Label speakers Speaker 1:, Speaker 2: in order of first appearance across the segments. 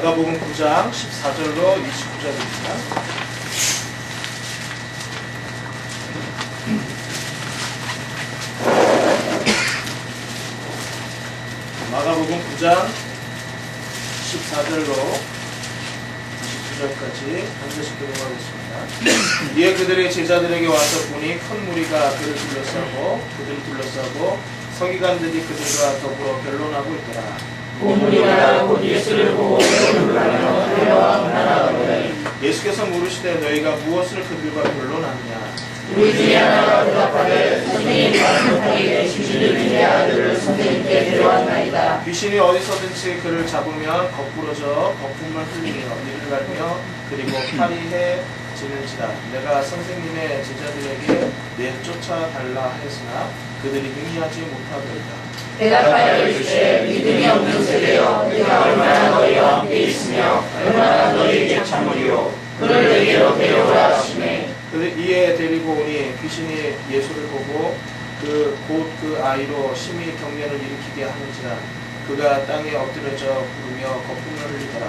Speaker 1: 마가복음 9장 14절로 29절입니다. 마가복음 9장 14절로 29절까지 한 절씩 교독하겠습니다. 이에 그들의 제자들에게 와서 보니 큰 무리가 그들을 둘러싸고 서기관들이 그들과 더불어 변론하고 있더라.
Speaker 2: 무리가 곧 예수를 보고 변론하며 그들과 논하노니
Speaker 1: 예수께서 물으시되 너희가 무엇을 그들과 변론하느냐?
Speaker 2: 우리 중에 하나가 대답하되 선생님 말 못하게 귀신이 들린 아들을 선생님께 데려왔나이다.
Speaker 1: 귀신이 어디서든지 그를 잡으면 거꾸러져 거품을 흘리며 이를 갈며 그리고 파리해지는지라. 내가 선생님의 제자들에게 내쫓아달라 했으나 그들이 능히하지 못하더이다.
Speaker 2: 대답하여 이르시되 믿음이 없는 세대여, 내가 얼마나 너희와 함께 있으며 얼마나 너희에게 참으리요. 그를 내게로 데려오라 하시매
Speaker 1: 이에 데리고 오니 귀신이 예수를 보고 곧 그 아이로 심히 경련을 일으키게 하는지라. 그가 땅에 엎드려져 부르며 거품을 흘리더라.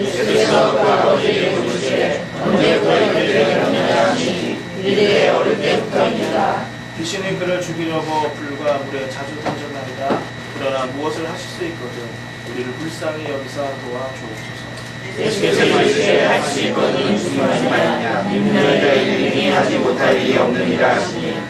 Speaker 2: 예수께서 그 아버지에게 물으시되 언제부터 이들을 경련하라 하시니 이르되 어릴 때부터입니다.
Speaker 1: 귀신이 그를 죽이려고 불과 물에 자주 던졌나이다. 그러나 무엇을 하실 수 있거든 우리를 불쌍히 여기사 도와주옵소서.
Speaker 2: 예수께서 이르시되 할 수 있거든 주님하지 말냐. 너희가 능히 하지 못할 일이 없느니라 하시니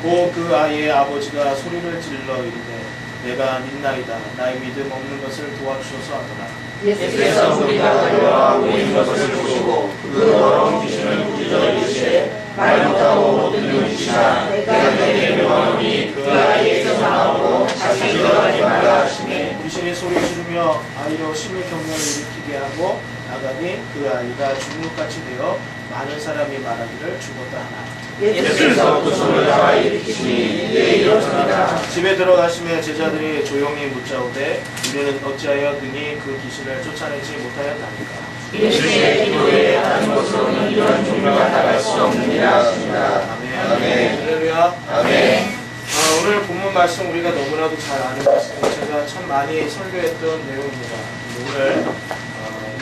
Speaker 1: 고 그 아이의 아버지가 소리를 질러 이르되 내가 믿나이다. 나의 믿음 없는 것을 도와주소서 하더라.
Speaker 2: 예수께서 무리가 달려와 모인 것을 보시고 그 더러운 귀신을 부르짖어 이르시되 말 못하고 못 듣는 귀신아, 내가 너희에게 명하노니 그 아이에게서 나오고 다시 들어가지 말라 하시매
Speaker 1: 귀신이 소리 지르며 아이로 심히 경련을 일으키게 하고 나가니 그 아이가 죽은 것 같이 되어 많은 사람이 말하기를 죽었다 하나.
Speaker 2: 예수께서 그 손을 잡아 일으키시니 이에 일어서니라.
Speaker 1: 집에 들어가심에 제자들이 조용히 묻자오되 우리는 어찌하여 능히 그 귀신을 쫓아내지 못하였나이까.
Speaker 2: 예수의 기도에 다른 것으로는 이런 종류가 나갈 수 없느니라 하십니다.
Speaker 1: 아멘.
Speaker 2: 아멘.
Speaker 1: 할렐루야.
Speaker 2: 아멘.
Speaker 1: 오늘 본문 말씀 우리가 너무나도 잘 아는 말씀이고 제가 참 많이 설교했던 내용입니다. 오늘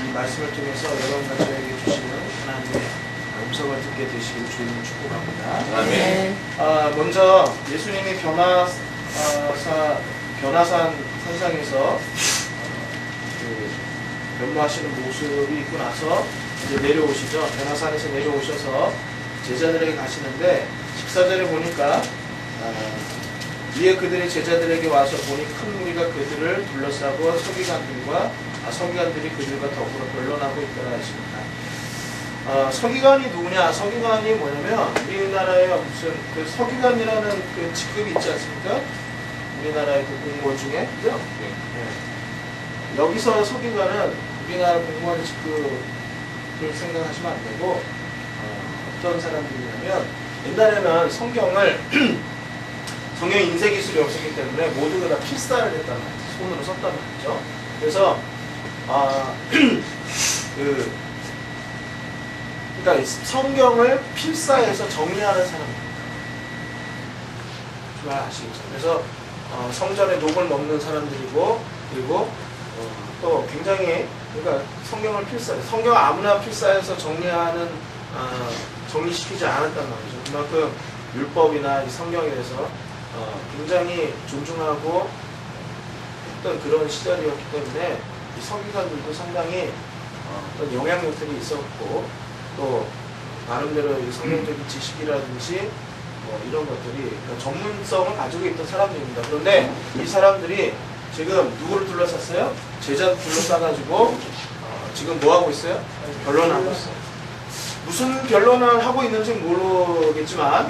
Speaker 1: 이 말씀을 통해서 여러분과 저에게 주시는 하나님의 음성을 듣게 되시길 주님을 축복합니다.
Speaker 2: 아멘.
Speaker 1: 먼저 예수님이 변화산 산상에서 변모하시는 모습이 있고 나서 이제 내려오시죠. 변화산에서 내려오셔서 제자들에게 가시는데 14절에 보니까 이에 그들이 제자들에게 와서 보니 큰 무리가 그들을 둘러싸고 서기관들이 그들과 더불어 변론하고 있더라 했습니다. 서기관이 누구냐? 서기관이 뭐냐면 우리나라에 무슨 그 서기관이라는 그 직급이 있지 않습니까? 우리나라의 그 공무원 중에 그죠? 네. 여기서 서기관은 우리나라 공무원 직급을 생각하시면 안 되고 어떤 사람들이냐면 옛날에는 성경에 인쇄 기술이 없었기 때문에 모두가 다 필사를 했단 말이죠. 손으로 썼단 말이죠. 그래서 그러니까 성경을 필사해서 정리하는 사람입니다. 잘 아시겠죠? 그래서 성전에 녹을 먹는 사람들이고 그리고 또 굉장히 그러니까 성경을 성경 아무나 필사해서 정리시키지 않았단 말이죠. 그만큼 율법이나 이 성경에 대해서 굉장히 존중하고 했던 그런 시절이었기 때문에 이 서기관들도 상당히 어떤 영향력들이 있었고 또 나름대로 이 성경적인 지식이라든지 이런 것들이 그러니까 전문성을 가지고 있던 사람들입니다. 그런데 이 사람들이 지금 누구를 둘러쌌어요? 제자 둘러싸가지고 지금 뭐 하고 있어요? 변론하고 있어요. 무슨 변론을 하고 있는지 모르겠지만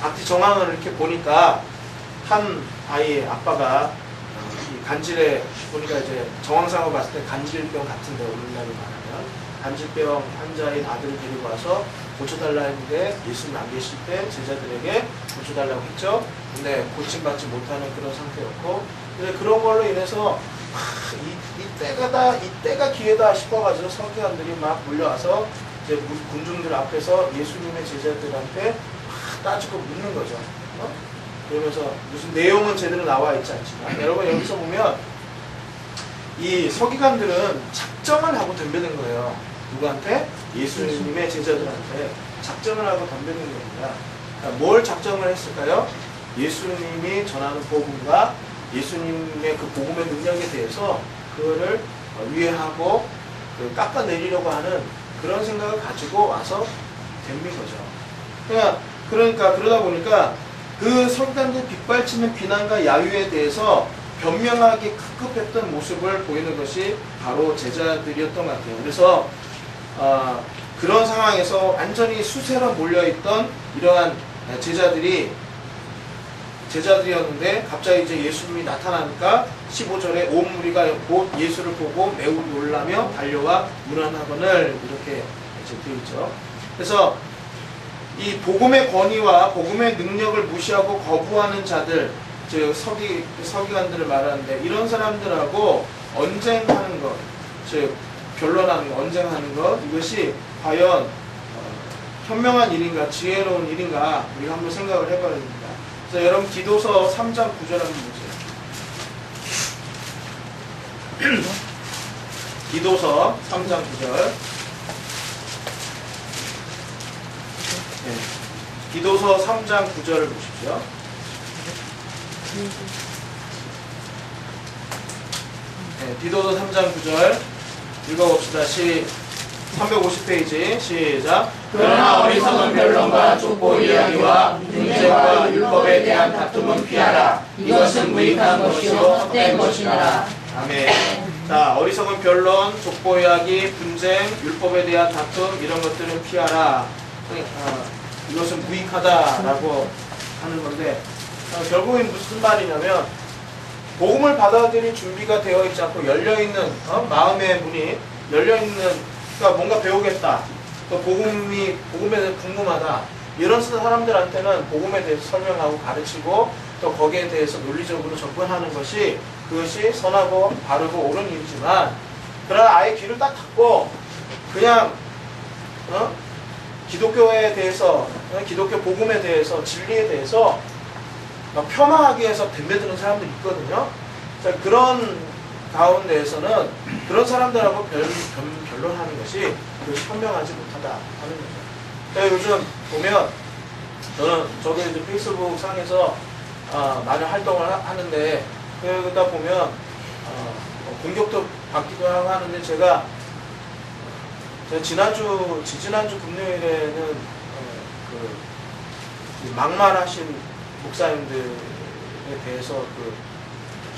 Speaker 1: 앞뒤 정황을 이렇게 보니까 한 아이의 아빠가 이 간질에 보니까 이제 정황상으로 봤을 때 간질병 같은데 오늘날로 말하면 간질병 환자인 아들을 데리고 와서 고쳐달라 했는데 예수님 안 계실 때 제자들에게 고쳐달라고 했죠. 근데 고침받지 못하는 그런 상태였고 근데 그런 걸로 인해서 이때가 기회다 싶어가지고 서기관들이 막 몰려와서 이제 군중들 앞에서 예수님의 제자들한테 따지고 묻는 거죠. 그러면서 무슨 내용은 제대로 나와 있지 않지만 여러분 여기서 보면 이 서기관들은 작정을 하고 덤벼든 거예요. 누구한테? 예수님의 제자들한테 작정을 하고 덤벼든 겁니다. 뭘 작정을 했을까요? 예수님이 전하는 복음과 예수님의 그 복음의 능력에 대해서 그거를 위해하고 깎아내리려고 하는 그런 생각을 가지고 와서 덤빈 거죠. 그러니까 그러다 보니까 그 서기관들 빗발치는 비난과 야유에 대해서 변명하기 급급했던 모습을 보이는 것이 바로 제자들이었던 것 같아요. 그래서 그런 상황에서 완전히 수세로 몰려있던 이러한 제자들이었는데 갑자기 이제 예수님이 나타나니까 15절에 온 무리가 곧 예수를 보고 매우 놀라며 달려와 문안하거늘 이렇게 이제 되어 있죠. 그래서 이 복음의 권위와 복음의 능력을 무시하고 거부하는 자들, 즉 서기관들을 말하는데 이런 사람들하고 언쟁하는 것, 즉 변론하는 것, 언쟁하는 것, 이것이 과연 현명한 일인가, 지혜로운 일인가 우리가 한번 생각을 해봐야 됩니다. 그래서 여러분 디도서 3장 9절 한번 보세요. 디도서 3장 9절. 네. 디도서 3장 9절을 보십시오. 네, 디도서 3장 9절 읽어봅시다. 350페이지 시작.
Speaker 2: 그러나 어리석은 변론과 족보 이야기와 문제와 율법에 대한 다툼은 피하라. 이것은 무익한 것이요 헛된 것이니라.
Speaker 1: 아멘. 자, 어리석은 변론, 족보 이야기, 분쟁, 율법에 대한 다툼 이런 것들은 피하라. 이것은 무익하다라고 하는 건데 결국엔 무슨 말이냐면 복음을 받아들일 준비가 되어 있지 않고 열려있는 마음의 문이 열려있는, 그러니까 뭔가 배우겠다, 또 복음에 대해서 궁금하다 이런 사람들한테는 복음에 대해서 설명하고 가르치고 또 거기에 대해서 논리적으로 접근하는 것이 그것이 선하고 바르고 옳은 일이지만, 그러나 아예 귀를 딱 닫고 그냥 기독교에 대해서, 기독교 복음에 대해서, 진리에 대해서 막 폄하하기 위해서 덤벼드는 사람들이 있거든요. 자, 그런 가운데에서는 그런 사람들하고 변론하는 것이 그것이 현명하지 못하다 하는 거죠. 요즘 보면 저도 이제 페이스북 상에서 많은 활동을 하는데 그러다 보면 공격도 받기도 하고 하는데 제가 지지난주 금요일에는 막말하신 목사님들에 대해서 그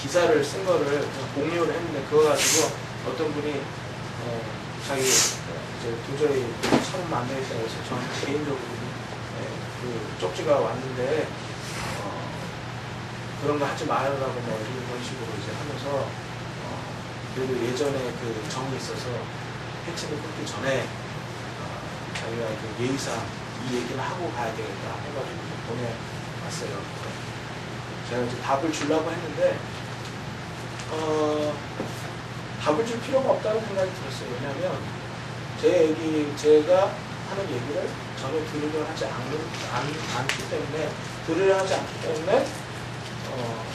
Speaker 1: 기사를 쓴 거를 공유를 했는데 그거 가지고 어떤 분이 자기 이제 도저히 참으면 안 되겠다 해서 저한테 개인적으로 그 쪽지가 왔는데 그런 거 하지 말라고 뭐 이런 식으로 이제 하면서 그래도 예전에 그 정이 있어서 해체를 끊기 전에 자기가 그 예의상 이 얘기를 하고 가야 되겠다 해가지고 보내왔어요. 제가 이제 답을 주려고 했는데 답을 줄 필요가 없다는 생각이 들었어요. 왜냐하면 제가 하는 얘기를 전혀 들으려 하지 않기 때문에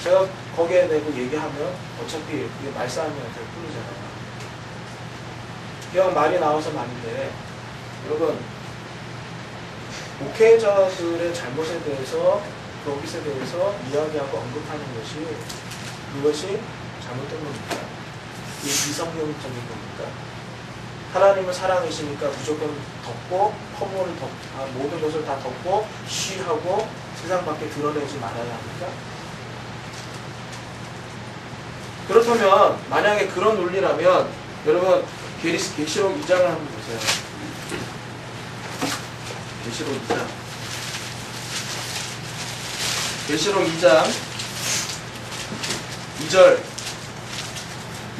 Speaker 1: 제가 거기에 대고 얘기하면 어차피 이게 말싸움이 될 뿐이잖아요. 그냥 말이 나와서 말인데, 여러분, 목회자들의 잘못에 대해서, 거기에 대해서 이야기하고 언급하는 그것이 잘못된 겁니까? 이게 비성경적인 겁니까? 하나님은 사랑이시니까 무조건 덮고, 모든 것을 다 덮고, 쉬하고 세상 밖에 드러내지 말아야 합니까? 그렇다면, 만약에 그런 논리라면, 여러분, 계시록 2장을 한번 보세요. 계시록 2장. 계시록 2장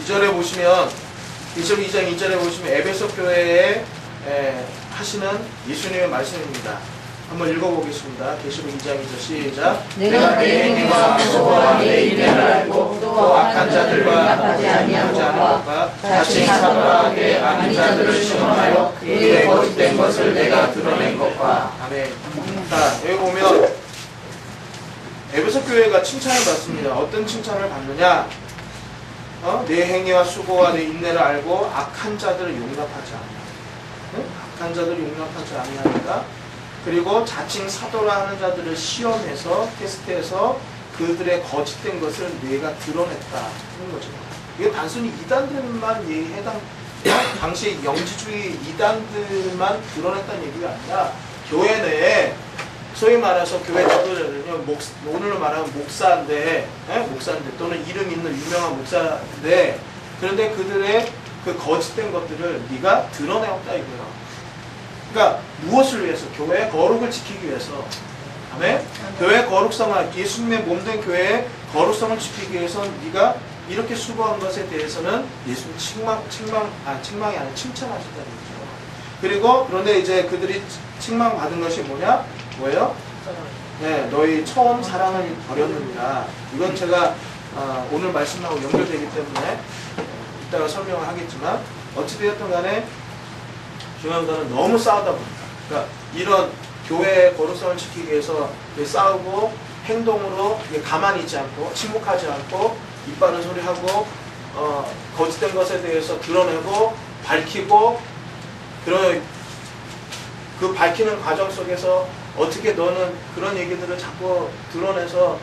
Speaker 1: 2절에 보시면, 계시록 2장 2절에 보시면 에베소 교회에 하시는 예수님의 말씀입니다. 한번 읽어보겠습니다. 계시록 2장 2절 시작.
Speaker 2: 내가 내 행위와 무서워와 내 인내를 알고 또 악한 자들과 나쁘지 아니한 것과 자칭 사도하게 아닌 자들을 시험하여 그의 거짓된 것을 내가 드러낸 것과.
Speaker 1: 아멘. 자, 여기 보면 에베소 교회가 칭찬을 받습니다. 어떤 칭찬을 받느냐? 내 행위와 수고와 내 인내를 알고 악한 자들을 용납하지 않냐. 악한 자들을 용납하지 아니하니까. 그리고 자칭 사도라 하는 자들을 시험해서 테스트해서 그들의 거짓된 것을 네가 드러냈다 하는 거죠. 이게 단순히 이단들만 해당 당시 영지주의 이단들만 드러냈다는 얘기가 아니라 교회 내에 소위 말해서 교회 지도자들은요, 오늘로 말하면 목사인데 또는 이름 있는 유명한 목사인데, 그런데 그들의 그 거짓된 것들을 네가 드러내었다 이거예요. 그러니까 무엇을 위해서? 교회의 거룩을 지키기 위해서. 아멘? 교회의 거룩성을, 예수님의 몸된 교회의 거룩성을 지키기 위해서 네가 이렇게 수고한 것에 대해서는 예수님 칭찬이 아니라 칭찬하셨다는 거죠. 그리고 그런데 이제 그들이 칭망받은 것이 뭐예요? 네, 너희 처음 사랑을 버렸느니라. 이건 제가 오늘 말씀하고 연결되기 때문에 이따가 설명을 하겠지만, 어찌되었든 간에 중요한 거는 너무 싸우다 보니까, 그러니까 이런 교회의 거룩성을 지키기 위해서 싸우고 행동으로 가만히 있지 않고 침묵하지 않고 이빠른 소리하고 거짓된 것에 대해서 드러내고 밝히고, 그 밝히는 과정 속에서 어떻게 너는 그런 얘기들을 자꾸 드러내서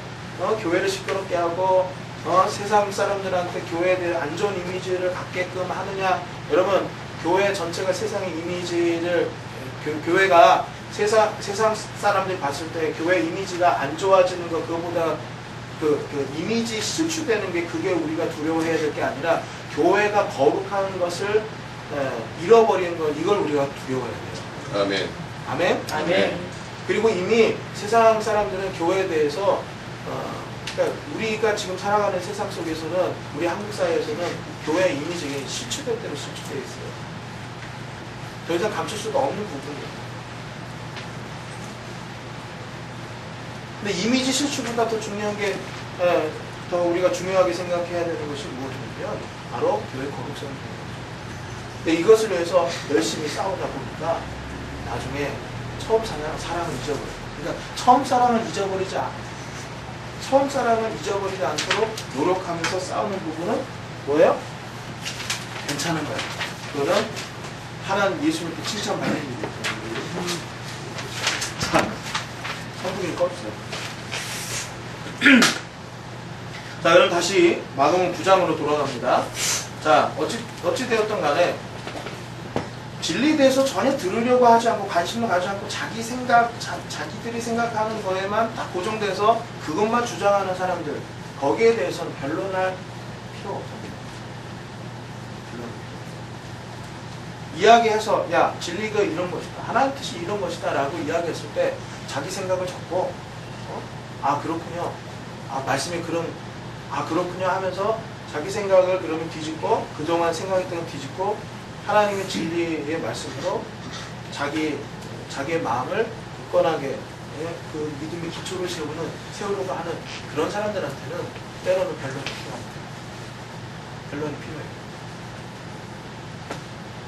Speaker 1: 교회를 시끄럽게 하고 세상 사람들한테 교회에 대해 안 좋은 이미지를 갖게끔 하느냐. 여러분, 교회 전체가 세상의 이미지를, 교회가 세상 사람들이 봤을 때 교회 이미지가 안 좋아지는 것, 그거보다 그 이미지 실추되는 게, 그게 우리가 두려워해야 될 게 아니라 교회가 거룩한 것을 잃어버리는 것, 이걸 우리가 두려워해야 돼요.
Speaker 2: 아멘.
Speaker 1: 아멘?
Speaker 2: 아멘.
Speaker 1: 그리고 이미 세상 사람들은 교회에 대해서 그러니까 우리가 지금 살아가는 세상 속에서는, 우리 한국 사회에서는 교회 이미지가 실추될 대로 실추되어 있어요. 더 이상 감출 수가 없는 부분이에요. 근데 이미지 실추보다 더 중요한 게, 더 우리가 중요하게 생각해야 되는 것이 무엇이냐면 바로 교회 거룩성입니다. 근데 이것을 위해서 열심히 싸우다 보니까 나중에 처음 사랑을 잊어버려요. 그러니까 처음 사랑을 잊어버리지 않도록 노력하면서 싸우는 부분은 뭐예요? 괜찮은 거예요. 그거는 하나님 예수님께 칭찬받는 일이에요. 자, 성경이 꺼주세요. 자, 그럼 다시 마가복음 9장으로 돌아갑니다. 자, 어찌 되었던 간에 진리에 대해서 전혀 들으려고 하지 않고 관심을 가지지 않고 자기들이 생각하는 거에만 딱 고정돼서 그것만 주장하는 사람들, 거기에 대해서는 변론할 필요 없습니다. 이야기해서 야, 진리가 이런 것이다, 하나님 뜻이 이런 것이다 라고 이야기했을 때 자기 생각을 적고 아 그렇군요, 아 말씀이 그렇군요 하면서 자기 생각을 그러면 뒤집고, 그동안 생각했던 걸 뒤집고 하나님의 진리의 말씀으로 자기의 마음을 굳건하게 그 믿음의 기초를 세우려고 하는 그런 사람들한테는 때로는 변론이 필요합니다. 변론이 필요해요.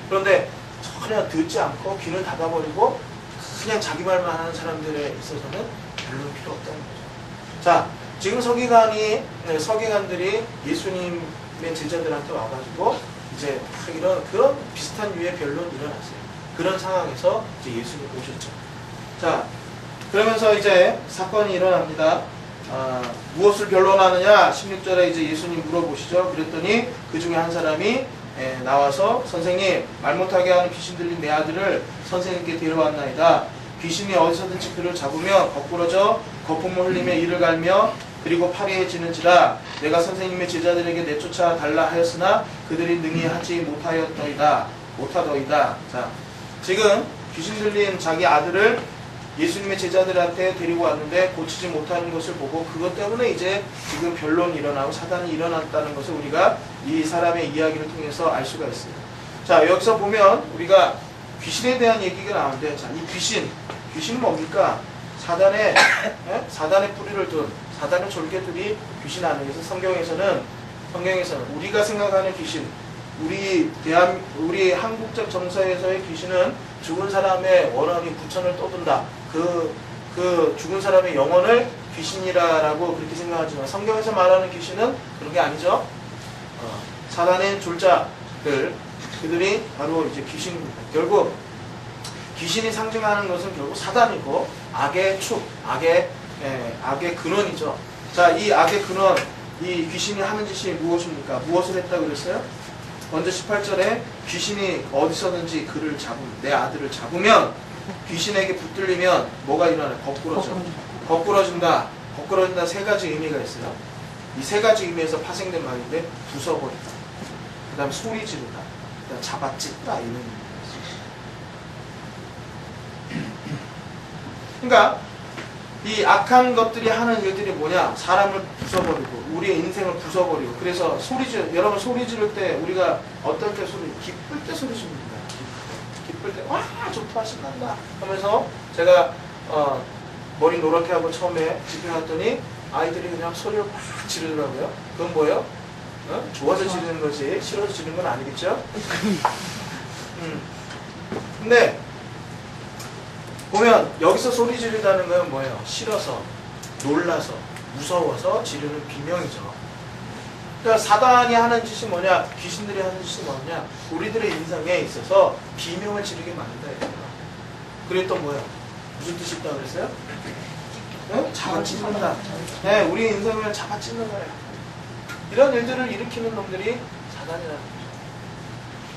Speaker 1: 그런데 전혀 듣지 않고 귀를 닫아버리고 그냥 자기 말만 하는 사람들에 있어서는 변론이 필요 없다는 거죠. 자, 지금 서기관들이 예수님의 제자들한테 와가지고 이제 그런 비슷한 유의 변론이 일어났어요. 그런 상황에서 이제 예수님 오셨죠. 자, 그러면서 이제 사건이 일어납니다. 무엇을 변론하느냐? 16절에 이제 예수님 물어보시죠. 그랬더니 그 중에 한 사람이 나와서 선생님, 말 못하게 하는 귀신 들린 내 아들을 선생님께 데려왔나이다. 귀신이 어디서든지 그를 잡으며 거꾸러져 거품을 흘리며 이를 갈며 그리고 파리해지는지라. 내가 선생님의 제자들에게 내쫓아 달라 하였으나 그들이 능히 하지 못하더이다. 자, 지금 귀신 들린 자기 아들을 예수님의 제자들한테 데리고 왔는데 고치지 못하는 것을 보고 그것 때문에 이제 지금 변론이 일어나고 사단이 일어났다는 것을 우리가 이 사람의 이야기를 통해서 알 수가 있어요. 자, 여기서 보면 우리가 귀신에 대한 얘기가 나오는데, 자, 이 귀신은 뭡니까? 사단의 뿌리를 둔 사단의 졸개들이 귀신 아니에서 성경에서는 우리가 생각하는 귀신, 우리 한국적 정서에서의 귀신은 죽은 사람의 원혼이 부천을 떠든다. 그 죽은 사람의 영혼을 귀신이라고 그렇게 생각하지만 성경에서 말하는 귀신은 그런 게 아니죠. 사단의 졸자들, 그들이 바로 이제 귀신입니다. 결국 귀신이 상징하는 것은 결국 사단이고 악의 축, 악의 근원이죠. 자, 이 악의 근원, 이 귀신이 하는 짓이 무엇입니까? 무엇을 했다고 그랬어요? 먼저 18절에 귀신이 어디서든지 그를 잡으면, 내 아들을 잡으면 귀신에게 붙들리면 뭐가 일어나요? 거꾸러져. 거꾸러진다. 거꾸러진다 세 가지 의미가 있어요. 이 세 가지 의미에서 파생된 말인데 부숴버리다. 그 다음에 소리 지르다. 그 다음에 잡아찢다. 이런 의미가 있어요. 그러니까 이 악한 것들이 하는 일들이 뭐냐? 사람을 부숴버리고 우리의 인생을 부숴버리고. 그래서 여러분 소리 지를 때 우리가 어떨 때 기쁠 때 소리 지릅니다. 기쁠 때 와 좋다 신난다 하면서 제가 머리 노랗게 하고 처음에 집에 갔더니 아이들이 그냥 소리를 막 지르더라고요. 그건 뭐예요? 좋아서 지르는 거지 싫어서 지르는 건 아니겠죠? 근데 보면 여기서 소리 지르다는 건 뭐예요? 싫어서, 놀라서, 무서워서 지르는 비명이죠. 그러니까 사단이 하는 짓이 뭐냐? 귀신들이 하는 짓이 뭐냐? 우리들의 인생에 있어서 비명을 지르게 만든다. 그리고 또 뭐예요? 무슨 뜻이 있다고 그랬어요? 네? 잡아찢는다. 네, 우리 인생을 잡아찢는 거예요. 이런 일들을 일으키는 놈들이 사단이라는 거죠.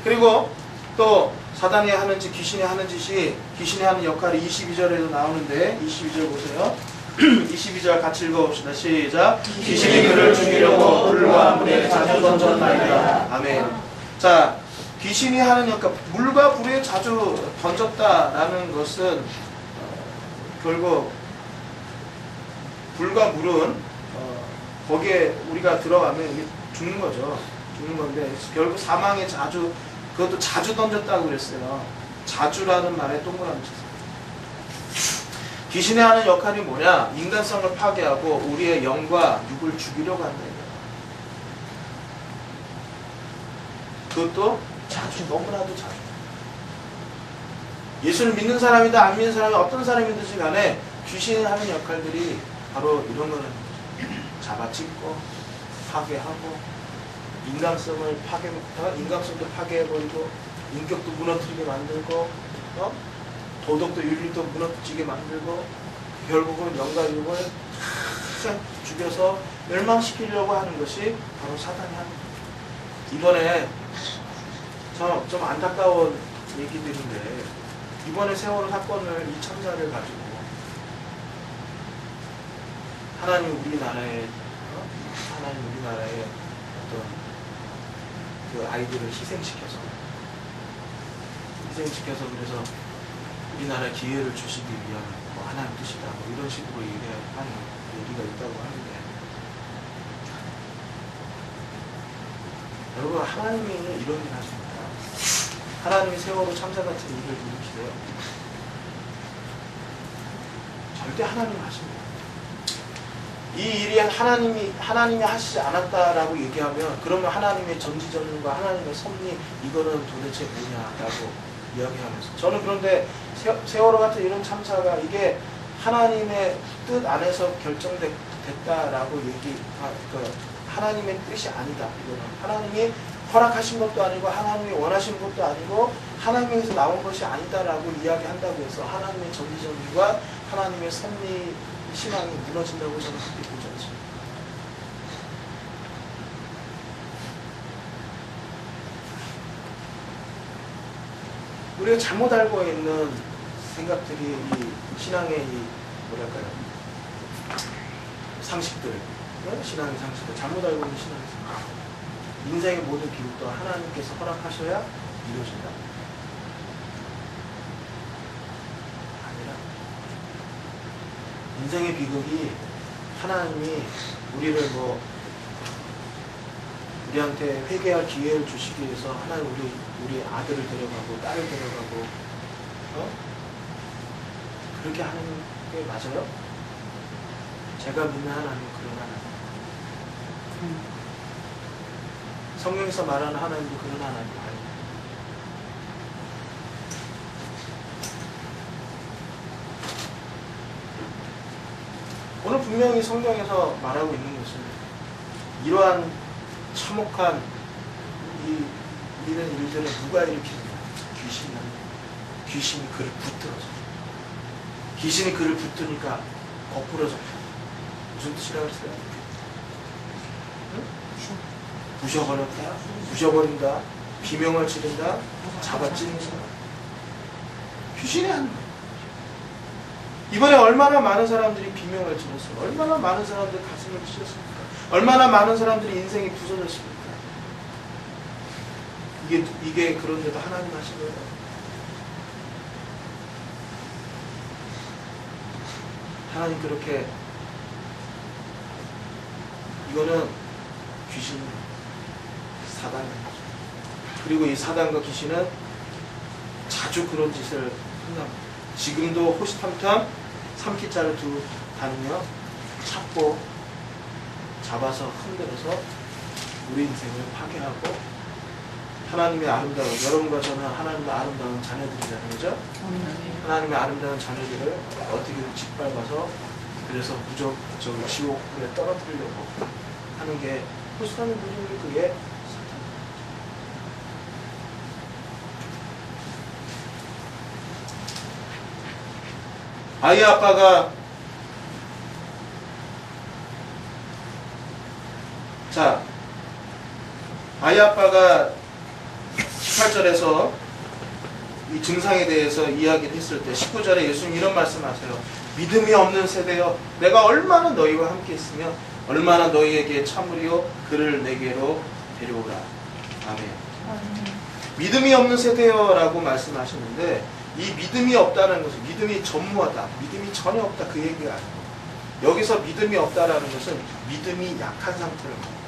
Speaker 1: 그리고 또 사단이 하는 짓, 귀신이 하는 짓이, 귀신이 하는 역할이 22절에도 나오는데 22절 보세요. 22절 같이 읽어봅시다. 시작. 귀신이 그를 죽이려고 불과 물에 자주 던졌나이다. 아멘. 자, 귀신이 하는 역할, 물과 불에 자주 던졌다라는 것은 결국 불과 물은 거기에 우리가 들어가면 죽는 거죠. 죽는 건데 결국 사망에 자주, 그것도 자주 던졌다고 그랬어요. 자주라는 말에 동그라미 쳤어요. 귀신이 하는 역할이 뭐냐? 인간성을 파괴하고 우리의 영과 육을 죽이려고 한다. 그것도 자주, 너무나도 자주. 예수를 믿는 사람이든 안 믿는 사람이 어떤 사람이든지 간에 귀신이 하는 역할들이 바로 이런 거는 잡아찍고 파괴하고 인간성도 파괴해버리고 인격도 무너뜨리게 만들고 도덕도 윤리도 무너뜨리게 만들고 결국은 영과 육을 죽여서 멸망시키려고 하는 것이 바로 사단이 하는 거예요. 이번에 좀 안타까운 얘기들인데 이번에 세월호 사건을 이 참사를 가지고 하나님 우리나라의 어떤 그 아이들을 희생시켜서 그래서 우리나라에 기회를 주시기 위한 뭐 하나님 뜻이다 뭐 이런 식으로 얘기하는 얘기가 있다고 하는데 여러분 하나님이 이런 일 하십니다. 하나님이 세월호 참사 같은 일을 일으키세요. 절대 하나님 하십니다. 이 일이 하나님이 하시지 않았다라고 얘기하면 그러면 하나님의 전지전능과 하나님의 섭리 이거는 도대체 뭐냐라고 이야기하면서 저는 그런데 세월호 같은 이런 참사가 이게 하나님의 뜻 안에서 결정됐다라고 하나님의 뜻이 아니다. 이거는 하나님이 허락하신 것도 아니고 하나님이 원하신 것도 아니고 하나님에서 나온 것이 아니다라고 이야기한다고 해서 하나님의 전지전능과 하나님의 섭리 신앙이 무너진다고 저는 그렇게 보지 않습니다. 우리가 잘못 알고 있는 생각들이 이 신앙의 상식들, 신앙의 상식들, 잘못 알고 있는 신앙의 상식들. 인생의 모든 기록도 하나님께서 허락하셔야 이루어진다. 아니라 인생의 비극이 하나님이 우리를 우리한테 회개할 기회를 주시기 위해서 하나님 우리 아들을 데려가고 딸을 데려가고 그렇게 하는 게 맞아요? 제가 믿는 하나님은 그런 하나님. 성경에서 말하는 하나님도 그런 하나님 아닙니다. 오늘 분명히 성경에서 말하고 있는 것은 이러한 참혹한 이런 일들을 누가 일으키느냐? 귀신이 하는 거예요. 귀신이 그를 붙들어서. 귀신이 그를 붙드니까 거꾸로 접혀. 무슨 뜻이라고 했어요? 응? 부셔버렸다, 부셔버린다, 비명을 지른다, 잡아찌는다. 귀신이 하는 거예요. 이번에 얼마나 많은 사람들이 비명을 질렀어요. 얼마나 많은 사람들이 가슴을 찢었습니까? 얼마나 많은 사람들이 인생이 부서졌습니까? 이게 그런데도 하나님 하신 거예요. 하나님 그렇게 이거는 귀신 사단인 거죠. 그리고 이 사단과 귀신은 자주 그런 짓을 한답니다. 지금도 호시탐탐 삼키자를 두고 다니며 찾고 잡아서 흔들어서 우리 인생을 파괴하고 하나님의 아름다운, 여러분과 저는 하나님의 아름다운 자녀들이잖아요. 그죠? 하나님의 아름다운 자녀들을 어떻게든 짓밟아서 그래서 무적적으로 지옥불에 떨어뜨리려고 하는 게 호시탐의 무적이 그게 사탄. 아이 아빠가 아이 아빠가 18절에서 이 증상에 대해서 이야기를 했을 때 19절에 예수님 이런 말씀하세요. 믿음이 없는 세대여, 내가 얼마나 너희와 함께 있으며 얼마나 너희에게 참으리요 그를 내게로 데려오라. 아멘. 믿음이 없는 세대여 라고 말씀하셨는데 이 믿음이 없다는 것은 믿음이 전무하다, 믿음이 전혀 없다 그 얘기가 아니고 여기서 믿음이 없다라는 것은 믿음이 약한 상태를 말합니다.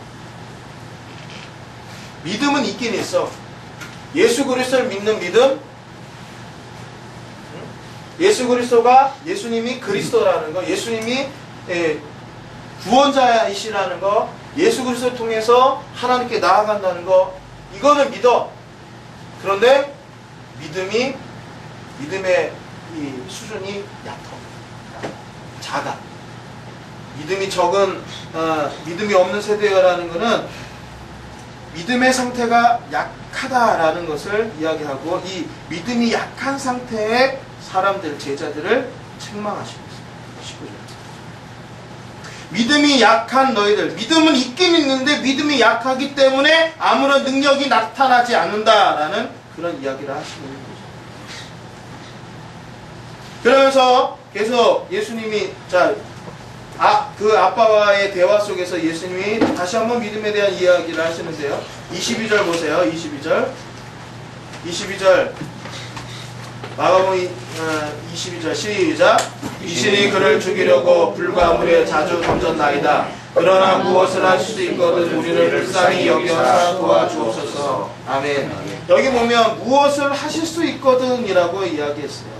Speaker 1: 믿음은 있긴 있어. 예수 그리스도를 믿는 믿음, 예수 그리스도가 예수님이 그리스도라는 거, 예수님이 구원자이시라는 거, 예수 그리스도를 통해서 하나님께 나아간다는 거, 이거는 믿어. 그런데 믿음의 이 수준이 얕아, 작아. 믿음이 적은 믿음이 없는 세대라는 것은 믿음의 상태가 약하다라는 것을 이야기하고 이 믿음이 약한 상태의 사람들, 제자들을 책망하시고 있습니다. 19절. 믿음이 약한 너희들, 믿음은 있긴 있는데 믿음이 약하기 때문에 아무런 능력이 나타나지 않는다라는 그런 이야기를 하시는 거죠. 그러면서 계속 예수님이 그 아빠와의 대화 속에서 예수님이 다시 한번 믿음에 대한 이야기를 하시는데요. 22절 보세요. 22절 마가복음 22절 시작. 귀신이 그를 죽이려고 불과 물에 자주 던졌나이다. 그러나 무엇을 할 수도 있거든 우리를 불쌍히 여겨서 도와주옵소서. 아멘. 여기 보면 무엇을 하실 수 있거든 이라고 이야기했어요.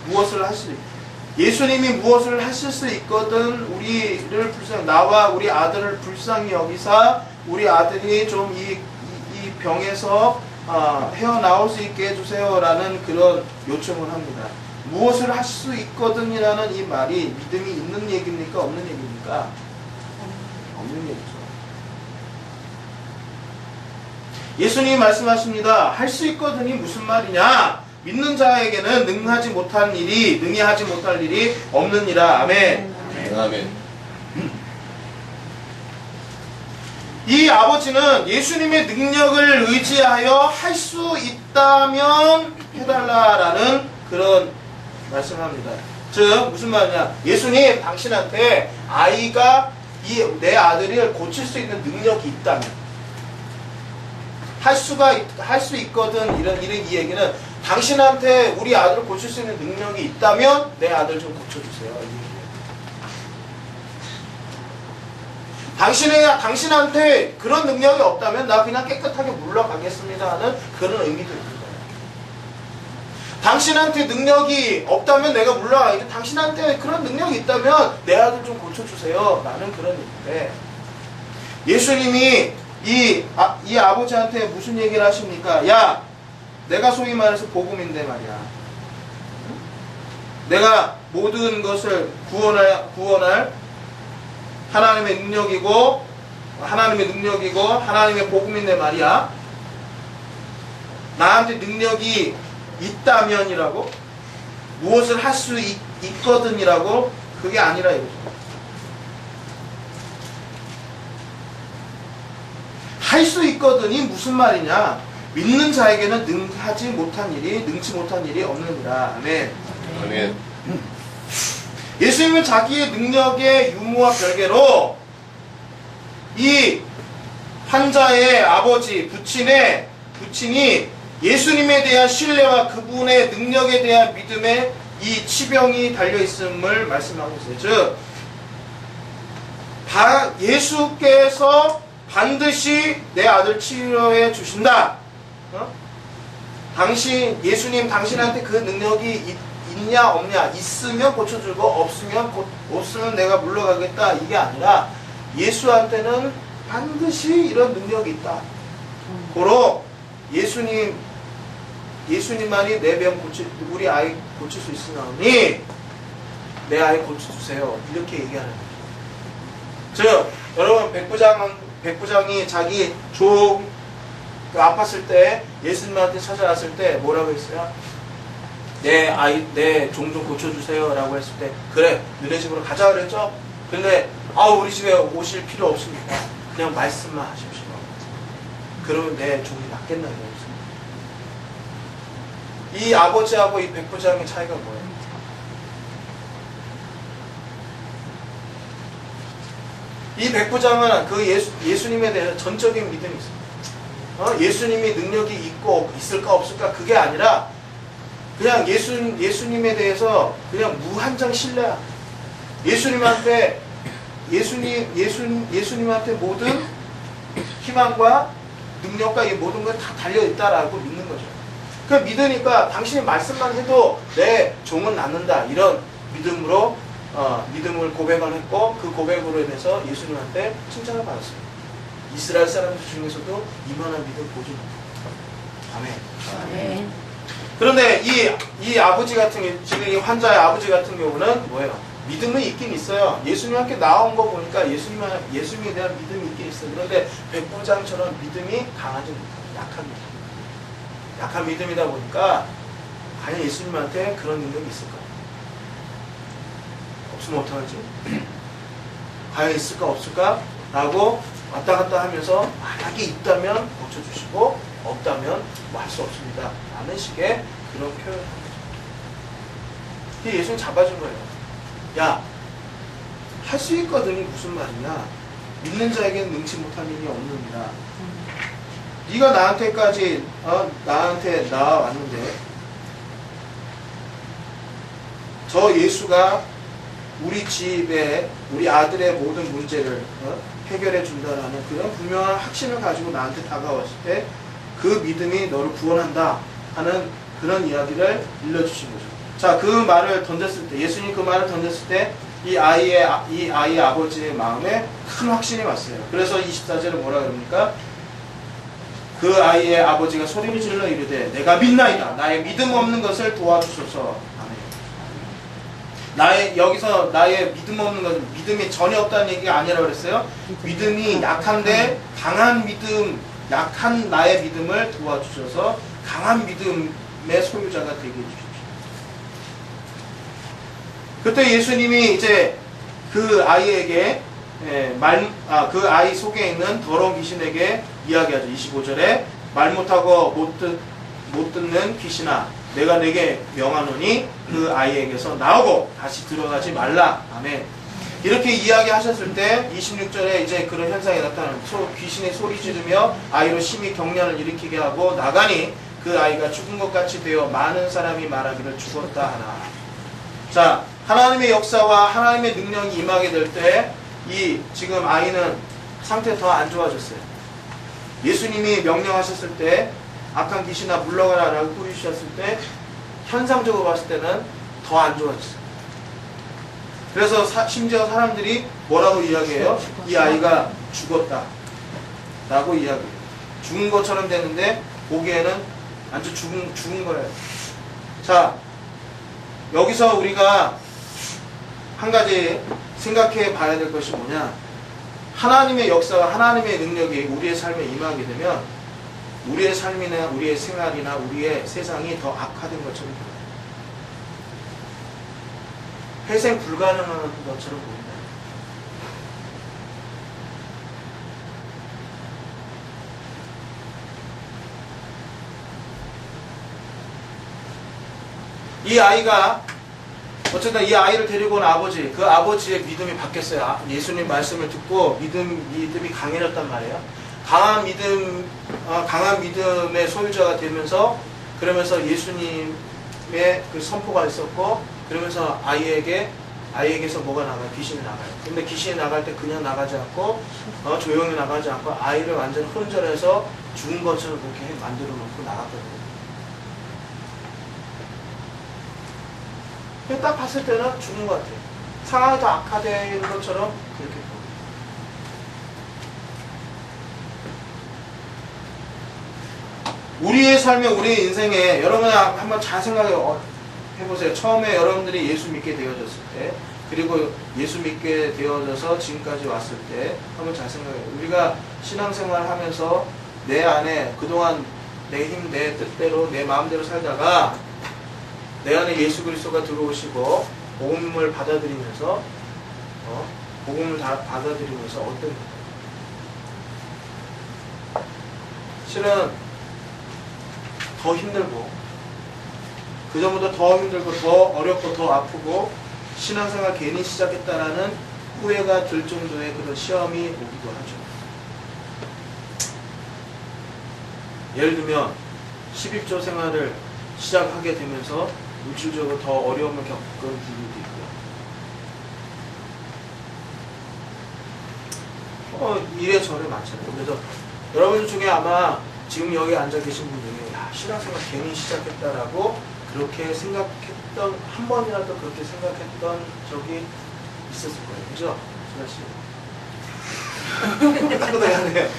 Speaker 1: 무엇을 할 수 있거든. 예수님이 무엇을 하실 수 있거든 우리를 나와 우리 아들을 불쌍히 여기사 우리 아들이 좀 이 병에서 헤어나올 수 있게 해주세요라는 그런 요청을 합니다. 무엇을 할 수 있거든이라는 이 말이 믿음이 있는 얘기입니까? 없는 얘기입니까? 없는 얘기죠. 예수님이 말씀하십니다. 할 수 있거든이 무슨 말이냐? 믿는 자에게는 능하지 못할 일이 없느니라. 아멘.
Speaker 2: 아멘.
Speaker 1: 이 아버지는 예수님의 능력을 의지하여 할 수 있다면 해달라라는 그런 말씀을 합니다. 즉 무슨 말이냐? 예수님 당신한테 내 아들을 고칠 수 있는 능력이 있다면 할 수 있거든 이런 이 얘기는 당신한테 우리 아들을 고칠 수 있는 능력이 있다면 내 아들 좀 고쳐주세요. 당신한테 그런 능력이 없다면 나 그냥 깨끗하게 물러가겠습니다 하는 그런 의미도 있는 거예요. 당신한테 능력이 없다면 내가 물러가겠는데 당신한테 그런 능력이 있다면 내 아들 좀 고쳐주세요 라는 그런 의미인데 예수님이 이 아버지한테 무슨 얘기를 하십니까? 야, 내가 소위 말해서 복음인데 말이야. 내가 모든 것을 구원할 하나님의 능력이고 하나님의 능력이고 하나님의 복음인데 말이야. 나한테 능력이 있다면이라고, 무엇을 할 수 있거든이라고, 그게 아니라 이거죠. 할 수 있거든이 무슨 말이냐? 믿는 자에게는 능치 못한 일이 없느니라. 아멘.
Speaker 2: 아멘.
Speaker 1: 예수님은 자기의 능력의 유무와 별개로 이 환자의 아버지, 부친이 예수님에 대한 신뢰와 그분의 능력에 대한 믿음에 이 치병이 달려있음을 말씀하고 있어요. 즉, 예수께서 반드시 내 아들 치료해 주신다. 예수님 당신한테 그 능력이 있냐 없냐, 있으면 고쳐주고 없으면 내가 물러가겠다, 이게 아니라 예수한테는 반드시 이런 능력이 있다. 고로 예수님만이 내 병 우리 아이 고칠 수 있으니 내 아이 고쳐주세요, 이렇게 얘기하는 거죠. 즉, 여러분, 백부장이 자기 아팠을 때 예수님한테 찾아왔을 때 뭐라고 했어요? 내 종 좀 고쳐주세요 라고 했을 때, 그래, 너네 집으로 가자 그랬죠? 근데 우리 집에 오실 필요 없습니다, 그냥 말씀만 하십시오. 그러면 내 종이 낫겠나 이거였습니다. 이 아버지하고 이 백부장의 차이가 뭐예요? 이 백부장은 그 예수님에 대해서 전적인 믿음이 있어요. 예수님이 능력이 있을까 없을까, 그게 아니라 그냥 예수님에 대해서 그냥 무한정 신뢰. 예수님한테 모든 희망과 능력과 이 모든 걸 다 달려있다라고 믿는 거죠. 그 믿으니까 당신이 말씀만 해도 내 종은 낫는다, 이런 믿음을 고백을 했고, 그 고백으로 인해서 예수님한테 칭찬을 받았어요. 이스라엘 사람들 중에서도 이만한 믿음 보지 못해요. 아멘. 그런데 이 아버지 같은 경우, 지금 이 환자의 아버지 같은 경우는 뭐예요? 믿음은 있긴 있어요. 예수님 함께 나온 거 보니까 예수님에 대한 믿음이 있긴 있어요. 그런데 백부장처럼 믿음이 강하지 못해요. 약한 믿음이다 보니까 과연 예수님한테 그런 능력이 있을까? 없으면 어떡하지? 과연 있을까 없을까? 라고 왔다 갔다 하면서, 만약에 있다면 고쳐주시고 없다면 뭐 할 수 없습니다 라는 식의 그런 표현을 합니다. 근데 예수님 잡아준 거예요. 야, 할 수 있거든이 무슨 말이냐? 믿는 자에게는 능치 못한 일이 없느니라. 네가 나한테 나왔는데 저 예수가 우리 집에 우리 아들의 모든 문제를 해결해 준다라는 그런 분명한 확신을 가지고 나한테 다가왔을 때 그 믿음이 너를 구원한다 하는 그런 이야기를 일러주신 거죠. 자, 그 말을 던졌을 때, 예수님이 그 말을 던졌을 때 이 아이의 아버지의 마음에 큰 확신이 왔어요. 그래서 24절에 뭐라 그럽니까? 그 아이의 아버지가 소리를 질러 이르되 내가 믿나이다. 나의 믿음 없는 것을 도와주소서. 아멘. 여기서 나의 믿음 없는 것은 믿음이 전혀 없다는 얘기가 아니라고 그랬어요. 믿음이 약한데 강한 믿음, 약한 나의 믿음을 도와주셔서 강한 믿음의 소유자가 되게 해주십시오. 그때 예수님이 이제 그 아이에게 그 아이 속에 있는 더러운 귀신에게 이야기하죠. 25절에 말 못하고 못 듣는 귀신아, 내가 내게 명하노니 그 아이에게서 나오고 다시 들어가지 말라. 아멘. 이렇게 이야기하셨을 때 26절에 이제 그런 현상이 나타나는, 귀신이 소리 지르며 아이로 심히 경련을 일으키게 하고 나가니 그 아이가 죽은 것 같이 되어 많은 사람이 말하기를 죽었다 하나. 자, 하나님의 역사와 하나님의 능력이 임하게 될 때 지금 아이는 상태 더 안 좋아졌어요. 예수님이 명령하셨을 때 악한 귀신아 물러가라 라고 꾸리셨을 때 현상적으로 봤을 때는 더 안 좋아졌어요. 그래서 심지어 사람들이 뭐라고 이야기해요? 이 아이가 죽었다 라고 이야기해요. 죽은 것처럼 됐는데 보기에는 완전 죽은 거예요. 자, 여기서 우리가 한 가지 생각해 봐야 될 것이 뭐냐? 하나님의 역사와 하나님의 능력이 우리의 삶에 임하게 되면 우리의 삶이나 우리의 생활이나 우리의 세상이 더 악화된 것처럼 보여요. 회생 불가능한 것처럼 보인다. 이 아이가 어쨌든 이 아이를 데리고 온 아버지, 그 아버지의 믿음이 바뀌었어요. 예수님 말씀을 듣고 믿음이 강해졌단 말이에요. 강한 믿음의 소유자가 되면서 그러면서 예수님의 그 선포가 있었고 그러면서 아이에게서 뭐가 나가요? 귀신이 나가요. 근데 귀신이 나갈 때 그냥 나가지 않고 조용히 나가지 않고 아이를 완전 혼절해서 죽은 것처럼 그렇게 만들어 놓고 나갔거든요. 딱 봤을 때는 죽은 것 같아요. 상황이 더 악화되는 것처럼 그렇게 보여요. 우리의 삶에, 우리의 인생에 여러분 한번 잘 생각해보세요. 처음에 여러분들이 예수 믿게 되어졌을 때 그리고 예수 믿게 되어져서 지금까지 왔을 때 한번 잘 생각해요. 우리가 신앙생활을 하면서 내 안에 그동안 내 힘, 내 뜻대로, 내 마음대로 살다가 내 안에 예수 그리스도가 들어오시고 복음을 받아들이면서 어떤 실은 더 힘들고 그전보다 더 힘들고 더 어렵고 더 아프고 신앙생활 괜히 시작했다라는 후회가 들 정도의 그런 시험이 오기도 하죠. 예를 들면 11조 생활을 시작하게 되면서 물질적으로 더 어려움을 겪은 분들도 있고요. 이래저래 많잖아요. 그래서 여러분 중에 아마 지금 여기 앉아 계신 분 중에 신앙생활 괜히 시작했다라고 그렇게 생각했던, 한 번이라도 그렇게 생각했던 적이 있었을 거예요. 그죠? 수아씨? 딴 것도 해야 돼요.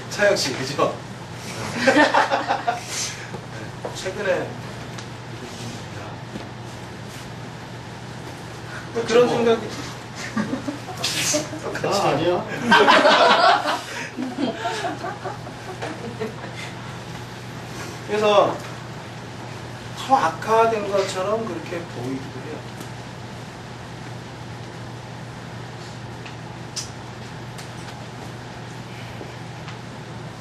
Speaker 1: 차영씨, 그죠? 최근에 그런 생각이 똑같이
Speaker 3: 아니야.
Speaker 1: 그래서 더 악화된 것처럼 그렇게 보이기도 해요.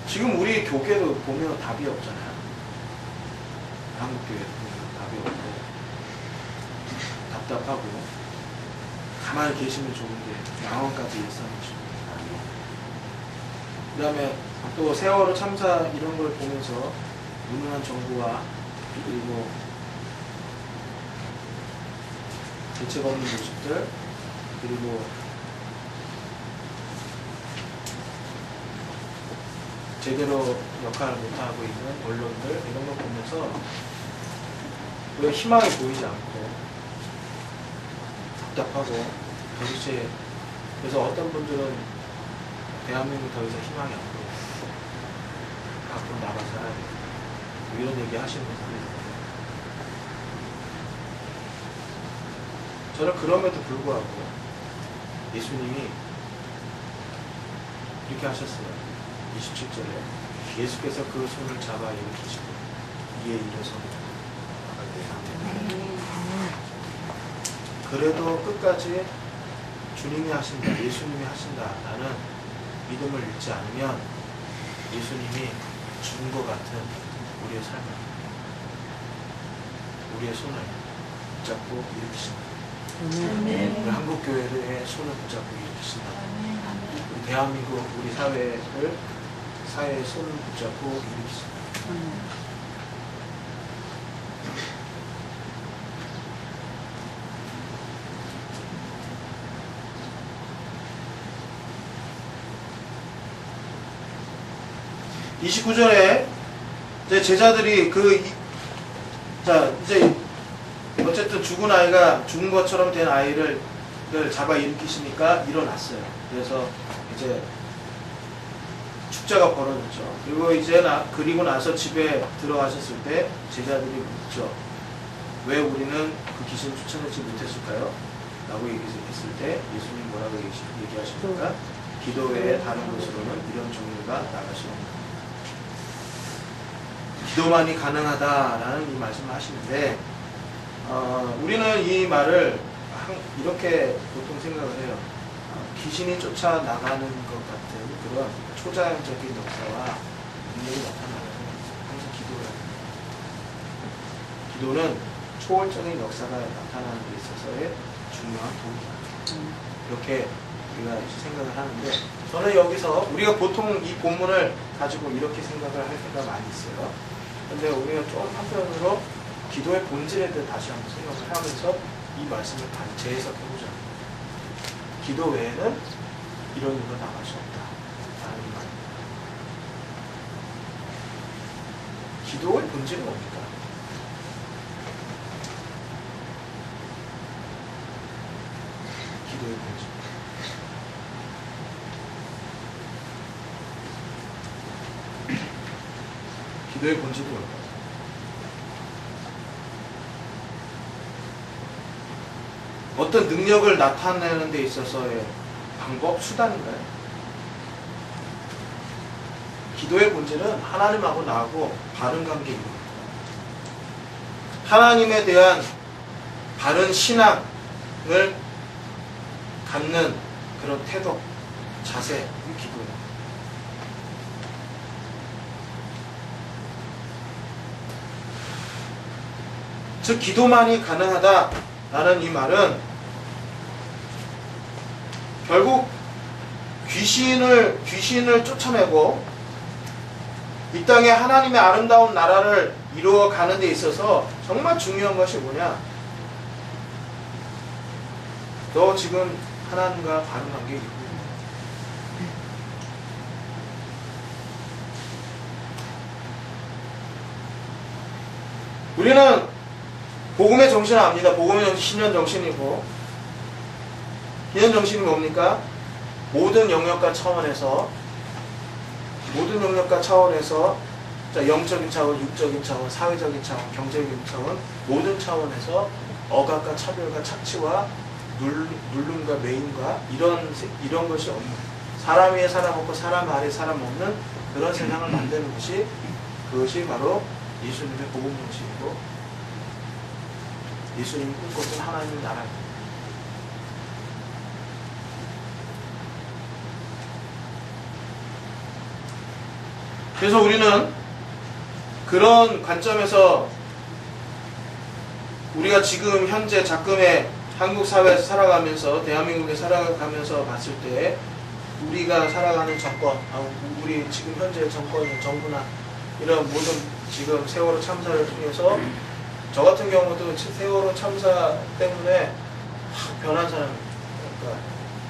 Speaker 1: 지금 우리 교계도 보면 답이 없잖아요. 한국교회도 보면 답이 없고 답답하고 가만히 계시면 좋은데 양원까지 일삼으시고 그 다음에 또 세월호 참사 이런 걸 보면서 무능한 정부와 그리고 대책 없는 모습들 그리고 제대로 역할을 못하고 있는 언론들 이런 걸 보면서 왜 희망이 보이지 않고 답답하고 도대체 그래서 어떤 분들은 대한민국 더 이상 희망이 안 보여요. 밖으로 나가 살아야 돼. 이런 얘기 하시는 분들이 있거든요. 저는 그럼에도 불구하고 예수님이 이렇게 하셨어요. 27절에 예수께서 그 손을 잡아 일으키시고 이에 일어서 나갈 때 그래도 끝까지 주님이 하신다, 예수님이 하신다라는 믿음을 잃지 않으면 예수님이 죽은 것 같은 우리의 삶을, 우리의 손을 붙잡고 일으키신다. 우리 한국교회의 손을 붙잡고 일으키신다. 우리 대한민국, 우리 사회의 손을 붙잡고 일으키신다. 29절에 이제 제자들이 이제 어쨌든 죽은 아이가 죽은 것처럼 된 아이를 잡아 일으키시니까 일어났어요. 그래서 이제 축제가 벌어졌죠. 그리고 나서 집에 들어가셨을 때 제자들이 묻죠. 왜 우리는 그 귀신을 쫓아내지 못했을까요? 라고 얘기했을 때 예수님 뭐라고 얘기하십니까? 기도 외에 다른 곳으로는 이런 종류가 나갈 수 없다. 기도만이 가능하다라는 이 말씀을 하시는데 우리는 이 말을 이렇게 보통 생각을 해요. 귀신이 쫓아나가는 것 같은 그런 초자연적인 역사와 능력이 나타나면 항상 기도는 초월적인 역사가 나타나는 데 있어서의 중요한 도구다. 이렇게 우리가 생각을 하는데, 저는 여기서 우리가 보통 이 본문을 가지고 이렇게 생각을 할 때가 많이 있어요. 근데 우리가 좀 한편으로 기도의 본질에 대해 다시 한번 생각을 하면서 이 말씀을 재해석해보자. 기도 외에는 이런 일로 나갈 수 없다 라는 말입니다. 기도의 본질은 뭡니까? 기도의 본질. 기도의 본질이 뭘까요? 어떤 능력을 나타내는 데 있어서의 방법, 수단인가요? 기도의 본질은 하나님하고 나하고 바른 관계입니다. 하나님에 대한 바른 신앙을 갖는 그런 태도, 자세, 이 기도예요. 즉 기도만이 가능하다라는 이 말은 결국 귀신을 쫓아내고 이 땅에 하나님의 아름다운 나라를 이루어가는 데 있어서 정말 중요한 것이 뭐냐? 너 지금 하나님과 바른 관계에 있고 우리는 복음의 정신을 압니다. 복음의 정신, 신년 정신이고, 신년 정신이 뭡니까? 모든 영역과 차원에서 자, 영적인 차원, 육적인 차원, 사회적인 차원, 경제적인 차원, 모든 차원에서 억압과 차별과 착취와 눌름과 매임과 이런 것이 없는, 사람 위에 사람 없고 사람 아래 사람 없는 그런 세상을 만드는 것이, 그것이 바로 예수님의 복음 정신이고 예수님이 꿈꿨던 하나님의 나라입니다. 그래서 우리는 그런 관점에서 우리가 지금 현재 작금의 한국 사회에서 살아가면서, 대한민국에 살아가면서 봤을 때 우리가 살아가는 정권, 우리 지금 현재 정권이, 정부나 이런 모든 지금 세월호 참사를 통해서 저 같은 경우도 세월호 참사 때문에 확 변한 사람이에요. 그러니까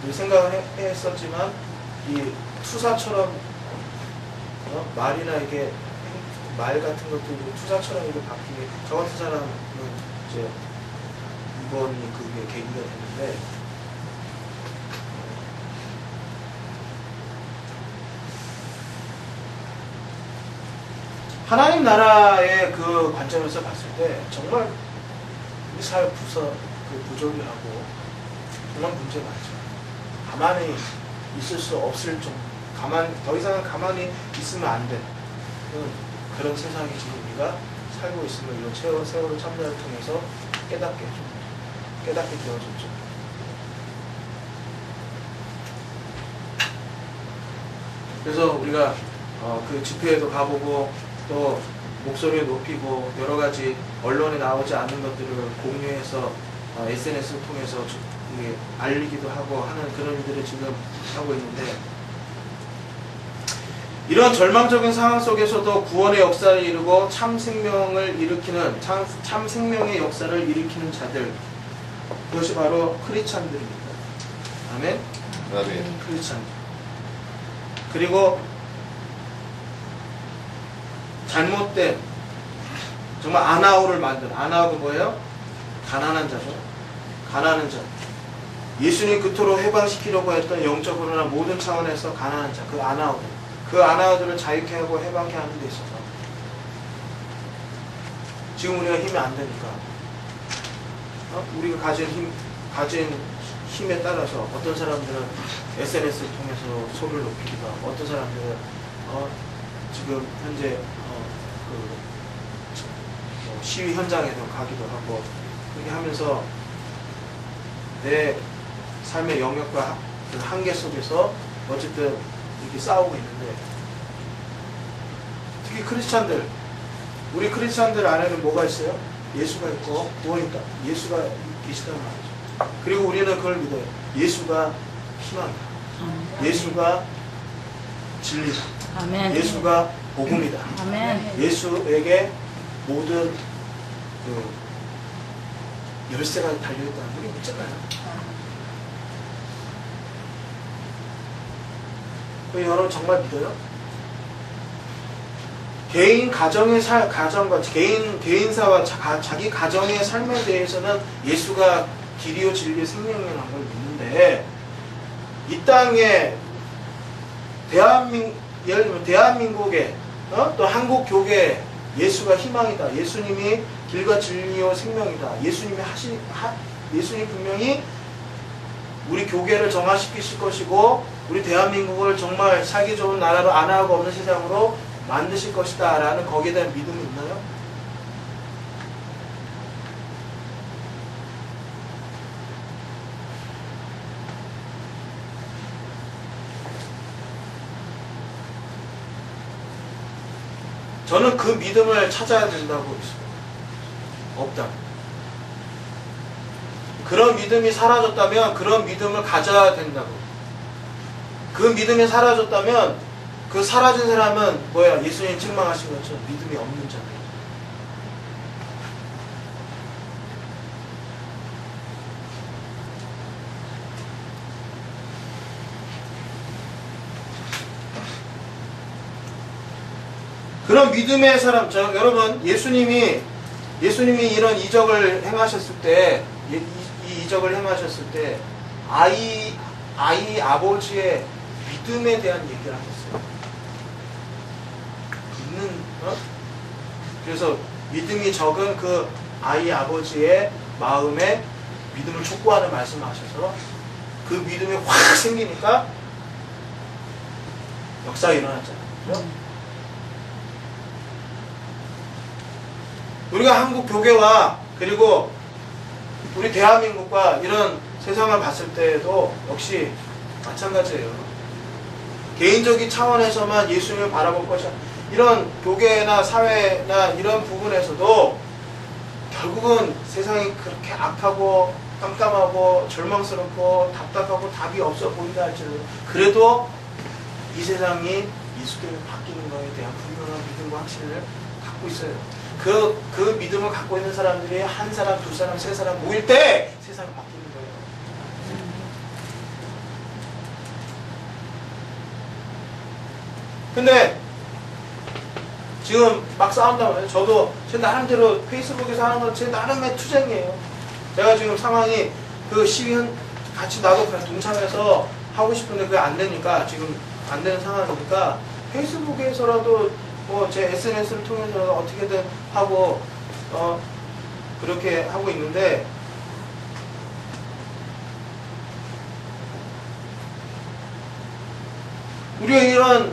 Speaker 1: 늘 생각을 했었지만 이 투사처럼 말이나 이게 말 같은 것도 투사처럼 이렇게 바뀌게, 저 같은 사람은 이제 이번이 그게 계기가 됐는데, 하나님 나라의 그 관점에서 봤을 때 정말 우리 사회 부조리하고 정말 문제가 많죠. 가만히 있을 수 없을 정도, 더 이상은 가만히 있으면 안 돼. 그런 세상에 지금 우리가 살고 있음을 이런 세월호 참사를 통해서 깨닫게 되어졌죠. 그래서 우리가 그 집회에도 가보고 또 목소리를 높이고 여러 가지 언론에 나오지 않는 것들을 공유해서 SNS를 통해서 알리기도 하고 하는 그런 일들을 지금 하고 있는데, 이런 절망적인 상황 속에서도 구원의 역사를 이루고 참 생명을 일으키는, 참 생명의 역사를 일으키는 자들, 그것이 바로 크리스찬들입니다. 아멘?
Speaker 2: 아멘.
Speaker 1: 크리스찬들. 그리고 잘못된, 정말 아나우를 만든, 아나우가 뭐예요? 가난한 자죠. 가난한 자. 예수님 그토록 해방시키려고 했던 영적으로나 모든 차원에서 가난한 자, 그 아나우들을 자유케 하고 해방케 하는 데 있어서 지금 우리가 힘이 안 되니까 우리가 가진 힘에 따라서 어떤 사람들은 SNS를 통해서 소리를 높이기도 하고 어떤 사람들은 지금 현재 시위 현장에도 가기도 하고 그렇게 하면서 내 삶의 영역과 그 한계 속에서 어쨌든 이렇게 싸우고 있는데 특히 크리스찬들 우리 크리스찬들 안에는 뭐가 있어요? 예수가 있고 구원이다. 예수가 계시단 말이죠. 그리고 우리는 그걸 믿어요. 예수가 희망이다. 예수가 진리다.
Speaker 3: 아멘.
Speaker 1: 예수가 복음이다.
Speaker 3: 아멘.
Speaker 1: 예수에게 모든 그 열쇠가 달려있다는 우리 믿잖아요. 여러분 정말 믿어요? 개인 가정의 가정과 개인사와 자기 가정의 삶에 대해서는 예수가 길이요 진리요 생명이라는 걸 믿는데 이 땅에 예를 들면 대한민국에 또 한국 교회에 예수가 희망이다. 예수님이 길과 진리요 생명이다. 예수님이 예수님 분명히 우리 교계를 정화시키실 것이고 우리 대한민국을 정말 살기 좋은 나라로 안하고 없는 세상으로 만드실 것이다 라는 거기에 대한 믿음이 있나요? 저는 그 믿음을 찾아야 된다고 있습니다. 없다. 그런 믿음이 사라졌다면 그런 믿음을 가져야 된다고. 그 믿음이 사라졌다면 그 사라진 사람은 뭐야? 예수님 책망하신 것처럼 믿음이 없는 자예요. 그런 믿음의 사람, 여러분 예수님이 이런 이적을 행하셨을 때, 이 이적을 행하셨을 때 아이 아버지의 믿음에 대한 얘기를 하셨어요. 그래서 믿음이 적은 그 아이 아버지의 마음에 믿음을 촉구하는 말씀을 하셔서 그 믿음이 확 생기니까 역사가 일어났잖아요. 우리가 한국 교계와 그리고 우리 대한민국과 이런 세상을 봤을 때에도 역시 마찬가지예요. 개인적인 차원에서만 예수님을 바라볼 것이야. 이런 교계나 사회나 이런 부분에서도 결국은 세상이 그렇게 악하고 깜깜하고 절망스럽고 답답하고 답이 없어 보인다 할지라도 그래도 이 세상이 예수께로 바뀌는 것에 대한 분명한 믿음과 확신을 갖고 있어요. 그 믿음을 갖고 있는 사람들이 한 사람, 두 사람, 세 사람 모일 때 세상이 바뀌는 거예요. 근데 지금 막 싸운단 말이에요. 저도 제 나름대로 페이스북에서 하는 건 제 나름의 투쟁이에요. 제가 지금 상황이 그 시위는 같이 나도 동참해서 하고 싶은데 그게 안 되니까 지금 안 되는 상황이니까 페이스북에서라도 뭐 제 SNS를 통해서 어떻게든 하고 그렇게 하고 있는데 우리가 이런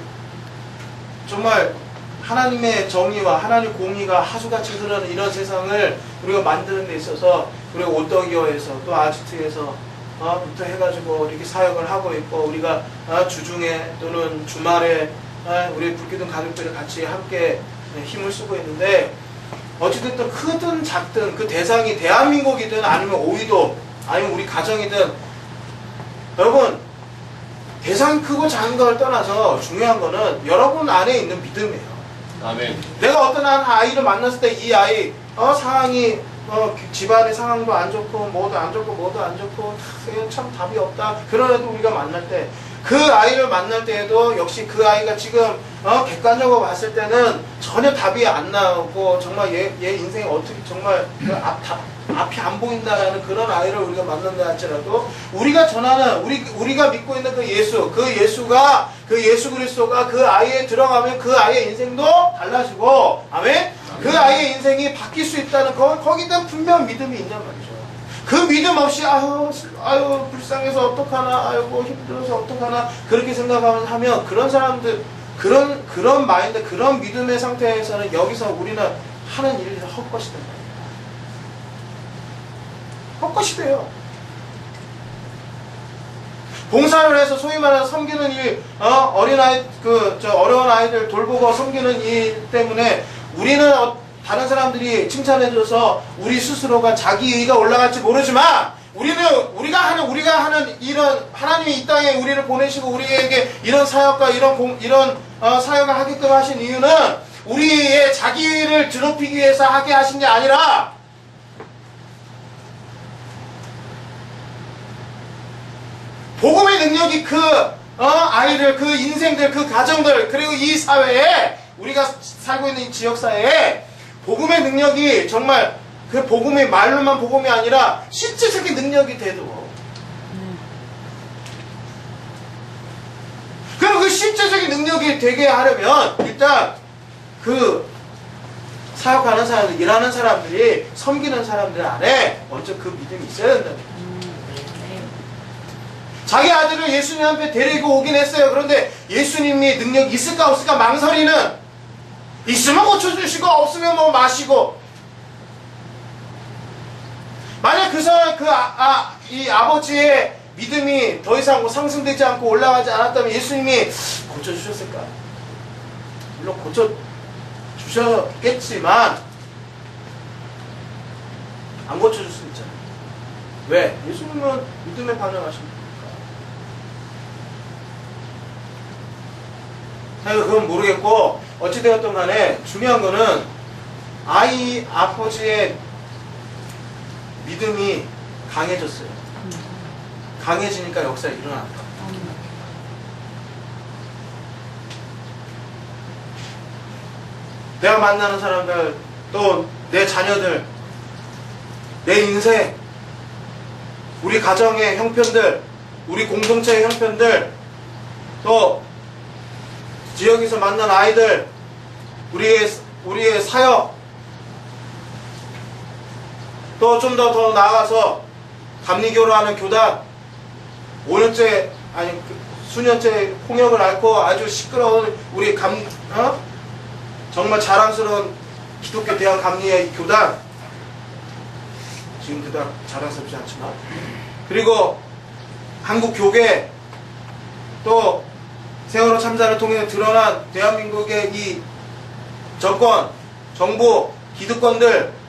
Speaker 1: 정말 하나님의 정의와 하나님의 공의가 하수같이 흐르는 이런 세상을 우리가 만드는 데 있어서 우리가 오떡이어에서 또 아지트에서 부터 해가지고 이렇게 사역을 하고 있고 우리가 주중에 또는 주말에 우리 불기둥 가족들이 같이 함께 힘을 쓰고 있는데 어찌됐든 크든 작든 그 대상이 대한민국이든 아니면 오이도 아니면 우리 가정이든 여러분 대상이 크고 작은 걸 떠나서 중요한 거는 여러분 안에 있는 믿음이에요.
Speaker 2: 아멘.
Speaker 1: 내가 어떤 한 아이를 만났을 때 이 아이 상황이 집안의 상황도 안 좋고 뭐도 안 좋고 참 답이 없다. 그런데도 우리가 만날 때 그 아이를 만날 때에도 역시 그 아이가 지금 객관적으로 봤을 때는 전혀 답이 안 나오고 정말 얘 인생이 어떻게 정말 앞이 안 보인다라는 그런 아이를 우리가 만난다 할지라도 우리가 전하는 우리가 믿고 있는 그 예수가 그 예수 그리스도가 그 아이에 들어가면 그 아이의 인생도 달라지고 아멘. 그 아이의 인생이 바뀔 수 있다는 거기에 대한 분명한 믿음이 있냔 말이죠. 그 믿음 없이 아유 불쌍해서 어떡하나, 아이고 힘들어서 어떡하나 그렇게 생각하면 그런 사람들, 그런 마인드, 그런 믿음의 상태에서는 여기서 우리는 하는 일이 헛것이 된다. 헛것이 돼요. 봉사를 해서 소위 말해서 섬기는 일, 어린아이, 어려운 아이들 돌보고 섬기는 일 때문에 우리는 다른 사람들이 칭찬해줘서 우리 스스로가 자기의가 올라갈지 모르지만 우리가 하는 이런 하나님이 이 땅에 우리를 보내시고 우리에게 이런 사역과 이런 사역을 하게끔 하신 이유는 우리의 자기를 드높이기 위해서 하게 하신 게 아니라 복음의 능력이 아이들, 인생들, 가정들, 그리고 이 사회에, 우리가 살고 있는 이 지역사회에 복음의 능력이 정말 그 복음의 말로만 복음이 아니라 실제적인 능력이 되도록. 그럼 그 실제적인 능력이 되게 하려면 일단 사역하는 사람들, 일하는 사람들이, 섬기는 사람들 안에 먼저 그 믿음이 있어야 된다는 거예요. 자기 아들을 예수님 앞에 데리고 오긴 했어요. 그런데 예수님이 능력이 있을까 없을까 망설이는, 있으면 고쳐주시고 없으면 뭐 마시고. 만약 이 아버지의 믿음이 더 이상 뭐 상승되지 않고 올라가지 않았다면 예수님이 고쳐주셨을까? 물론 고쳐주셨겠지만 안 고쳐줄 수 있잖아요. 왜? 예수님은 믿음에 반응하십니다. 그건 모르겠고 어찌되었든 간에 중요한 거는 아버지의 믿음이 강해졌어요. 강해지니까 역사가 일어났다. 내가 만나는 사람들, 또 내 자녀들, 내 인생, 우리 가정의 형편들, 우리 공동체의 형편들, 또 지역에서 만난 아이들, 우리의 사역, 또 좀 더 나아가서 감리교로 하는 교단, 5년째 아니 수년째 폭력을 앓고 아주 시끄러운 우리 정말 자랑스러운 기독교 대학 감리의 교단, 지금 그닥 자랑스럽지 않지만, 그리고 한국 교계, 또 세월호 참사를 통해 드러난 대한민국의 이 정권, 정부, 기득권들,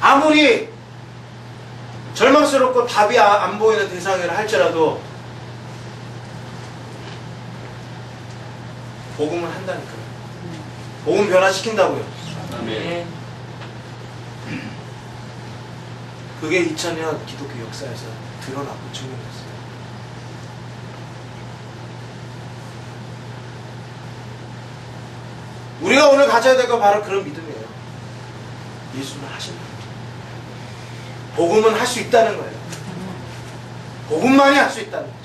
Speaker 1: 아무리 절망스럽고 답이 안 보이는 대상이라 할지라도 복음을 한다니까요. 복음 변화시킨다고요.
Speaker 2: 아멘.
Speaker 1: 그게 2000년 기독교 역사에서 드러나고 증명됐어요. 우리가 오늘 가져야 될 건 바로 그런 믿음이에요. 예수는 하신다. 복음은 할 수 있다는 거예요. 복음만이 할 수 있다는 거죠.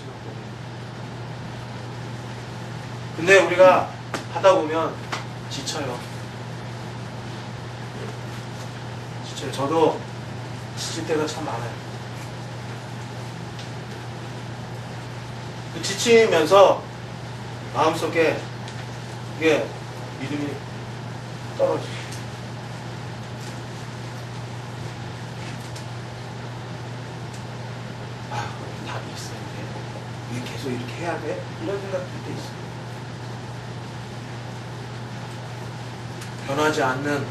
Speaker 1: 근데 우리가 하다 보면 지쳐요. 저도 지칠 때가 참 많아요. 지치면서 마음속에 이게 믿음이 떨어지죠. 답이 있어야 돼. 이게 계속 이렇게 해야 돼? 이런 생각 들 때 있어요. 변하지 않는,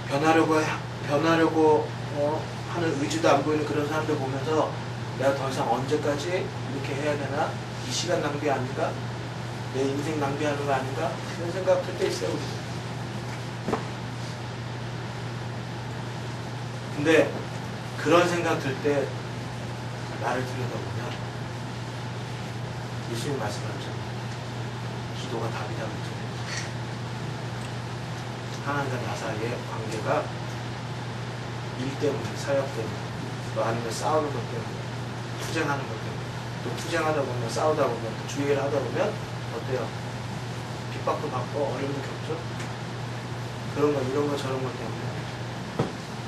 Speaker 1: 변하려고 하는 의지도 안 보이는 그런 사람들 보면서 내가 더 이상 언제까지 이렇게 해야 되나? 이 시간 낭비 아닌가? 내 인생 낭비하는 거 아닌가? 이런 생각 들 때 있어요. 근데 그런 생각 들 때 나를 들여다보면 예수님 말씀하셨잖아요. 기도가 답이라고 했잖아요. 하나님과 나 사이의 관계가 일 때문에, 사역 때문에, 또 아니면 싸우는 것 때문에, 투쟁하는 것 때문에 또 투쟁하다 보면, 싸우다 보면, 또 주의를 하다 보면 어때요? 핍박도 받고 어려움도 겪죠. 그런 거, 이런 거, 저런 것 때문에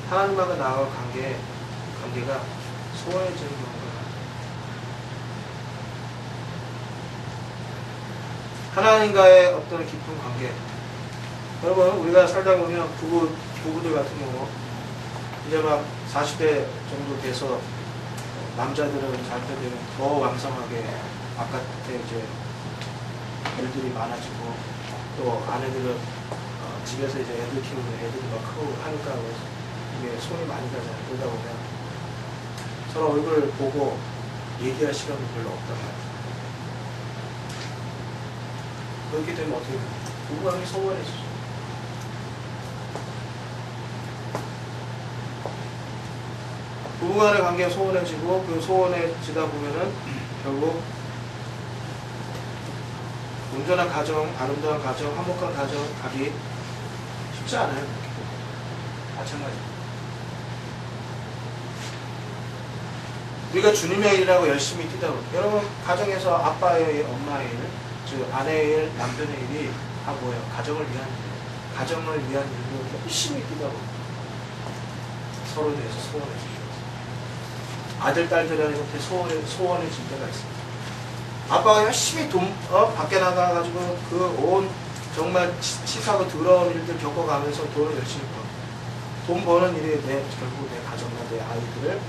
Speaker 1: 하나님과 나아갈 관계가 소원해지는 경우가 많아요. 하나님과의 어떤 깊은 관계. 여러분, 우리가 살다 보면 부부들 같은 경우 이제 막 40대 정도 돼서 남자들은 잘 때 되면 더 왕성하게 바깥에 이제 일들이 많아지고, 또 아내들은 집에서 이제 애들 키우는 애들이 막 크고 하니까 이게 손이 많이 가잖아요. 그러다 보면 서로 얼굴 보고 얘기할 시간이 별로 없단 말이에요. 그렇게 되면 어떻게 돼요? 부부관계 소원해지죠. 부부간의 관계가 소원해지고, 그 소원해지다 보면은 결국 온전한 가정, 아름다운 가정, 화목한 가정 가기 쉽지 않아요. 마찬가지. 우리가 주님의 일이라고 열심히 뛰다 보면, 여러분 가정에서 아빠의 일, 엄마의 일, 즉 아내의 일, 남편의 일이 다 뭐예요? 가정을 위한 일, 가정을 위한 일로 열심히 뛰다 보면 서로 대해서 소원해지죠. 아들, 딸들한테 소원해질 때가 있습니다. 아빠가 열심히 밖에 나가가지고 정말 치사하고 더러운 일들 겪어가면서 돈을 열심히 벌고, 돈 버는 일이 결국 내 가정과 내 아이들을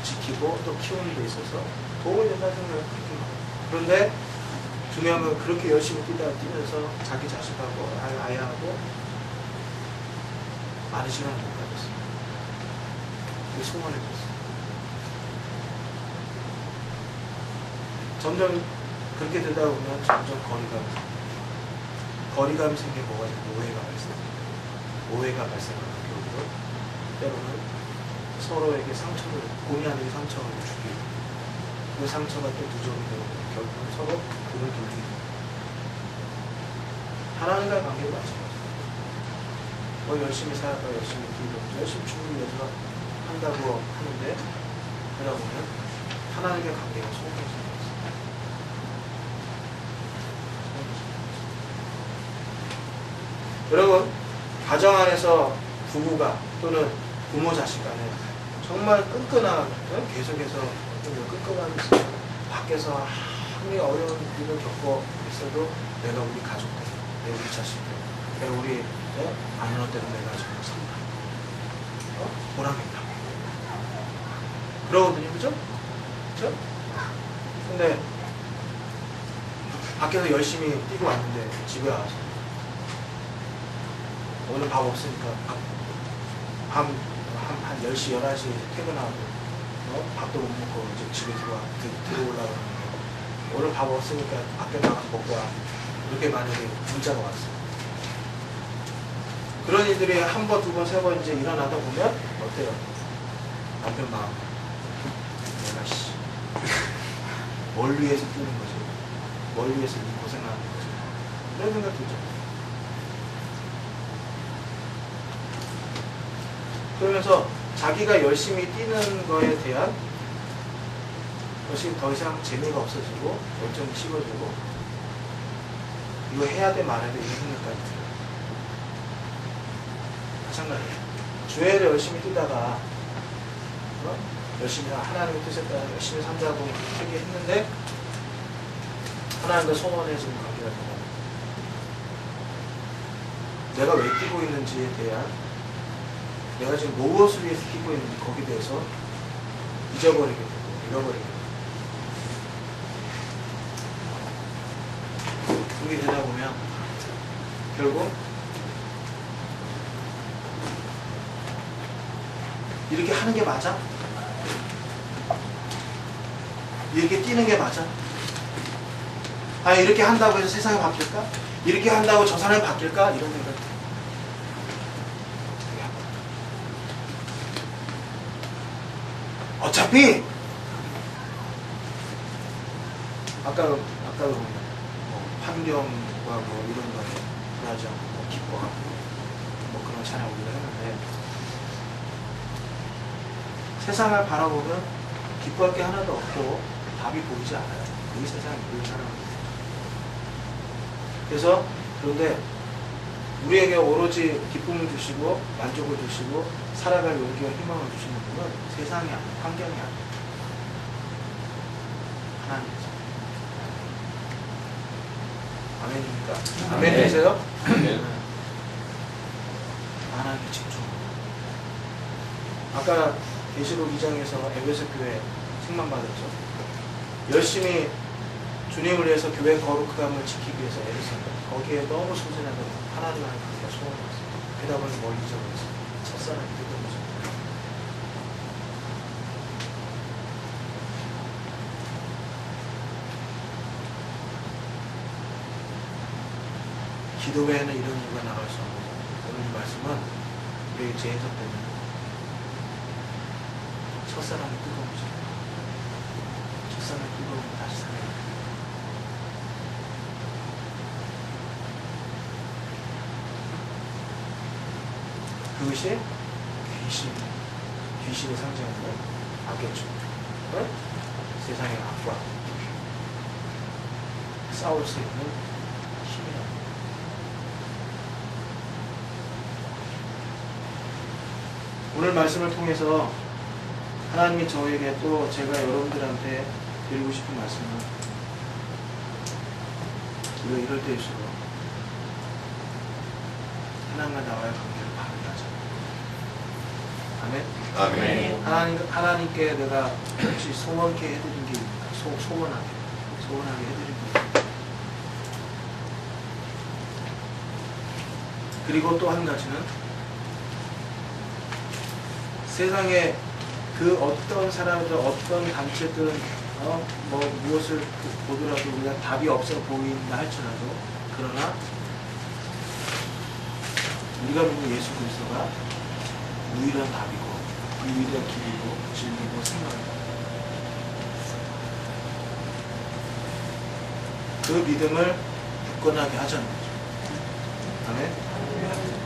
Speaker 1: 지키고 또 키우는 데 있어서 도움이 된다는 생각을 그렇게 해요. 그런데 중요한 건 그렇게 열심히 뛰면서 자기 자식하고 아이하고 많은 시간을 못 가졌어요. 그게 소원해졌어요. 점점 그렇게 되다 보면 점점 거리감이 생기고 뭐가 되고 오해가 발생하는 경우도 때로는 서로에게 본의 아니게 상처를 주기도, 그 상처가 또 누적이 되고 결국은 서로 돈을 돌리게 됩니다. 하나님과의 관계도 마찬가지예요. 열심히 살아가 열심히 기도, 열심히 주를 위해서 한다고 하는데, 그러다 보면 하나님의 관계가 소원해져요. 여러분, 가정 안에서 부부가 또는 부모 자식 간에 정말 끈끈한, 계속해서 끈끈함이 있어요. 밖에서 한이 어려운 일을 겪고 있어도 내가 우리 가족들, 내 우리 자식들, 내가 우리 아내로 때문에 내가 정말 산다, 보람있다 그러거든요. 그죠? 그죠? 근데 밖에서 열심히 뛰고 왔는데 집에 와서 오늘 밥 없으니까 한 10시, 11시 퇴근하고 밥도 못 먹고 이제 집에 들어오려고 하는데, 오늘 밥 없으니까 밖에 나가서 먹고 와. 이렇게 만약에 문자가 왔어요. 그런 일들이 한 번, 두 번, 세 번 이제 일어나다 보면 어때요? 남편 마음. 내가 뭘 위해서 뛰는 거지? 뭘 위해서 이 고생하는 거지? 이런 생각 들죠. 그러면서 자기가 열심히 뛰는 거에 대한 것이 더 이상 재미가 없어지고 열정이 식어지고, 이거 해야 돼 말아야 돼 이런 생각까지 들어요. 마찬가지예요. 주애를 열심히 뛰다가 열심히 하나님의 뜻에 따라 열심히 산다고 그렇게 했는데 하나님과 소원해지는 관계가 되고, 내가 왜 뛰고 있는지에 대한, 내가 지금 무엇을 위해서 뛰고 있는지 거기에 대해서 잊어버리게 되고 잃어버리게 되고, 그렇게 되다 보면 결국 이렇게 하는 게 맞아? 이렇게 뛰는 게 맞아? 이렇게 한다고 해서 세상이 바뀔까? 이렇게 한다고 저 사람이 바뀔까? 이런 생각. 어차피 아까도 환경과 이런 거에 불하지 않고 기뻐하고 그런 찬양 우리가 했는데, 세상을 바라보면 기뻐할 게 하나도 없고 답이 보이지 않아요. 이 세상에 그 사람은. 그래서 그런데 우리에게 오로지 기쁨을 주시고 만족을 주시고 살아갈 용기와 희망을 주시는 분은 세상이 아니에요. 환경이 아니에요. 하나님이죠. 아멘입니까? 아멘 되세요? 하나님께 집중합니다. 아까 계시록 2장에서 에베소 교회 책망받았죠. 열심히 주님을 위해서 교회 거룩함을 지키기 위해서 애를 썼는데 거기에 너무 소진하던 하나님 안에 그가 소원을 했어요. 그러다 보니 뭘 잊어버렸어요. 첫사랑이 뜨거워서. 기도 외에는 이런 이유가 나갈 수 없는 오늘 이 말씀은 우리에게 재해석되는 첫사랑이 뜨거워져. 첫사랑이 뜨거우면 다시 사랑해. 그것이 귀신이 상징하는 악의죠. 네? 세상의 악과 싸울 수 있는 힘이라는 거예요. 오늘 말씀을 통해서 하나님이 저에게 또 제가 여러분들한테 드리고 싶은 말씀은 우리가 이럴 때일수록 하나님과 나와의 관계를 바르게 하자. 아멘?
Speaker 2: 아멘.
Speaker 1: 하나님께 내가 혹시 소원케 해드린 게 있나? 소원하게 해드린 게 있나? 그리고 또 한 가지는 세상에 그 어떤 사람들, 어떤 단체든 뭐 무엇을 보더라도 우리가 답이 없어 보인다 할지라도 그러나 우리가 믿는 예수 그리스도가 유일한 답이고 유일한 길이고 진리고 생명이고 그 믿음을 굳건하게 하자는 거죠. 아멘.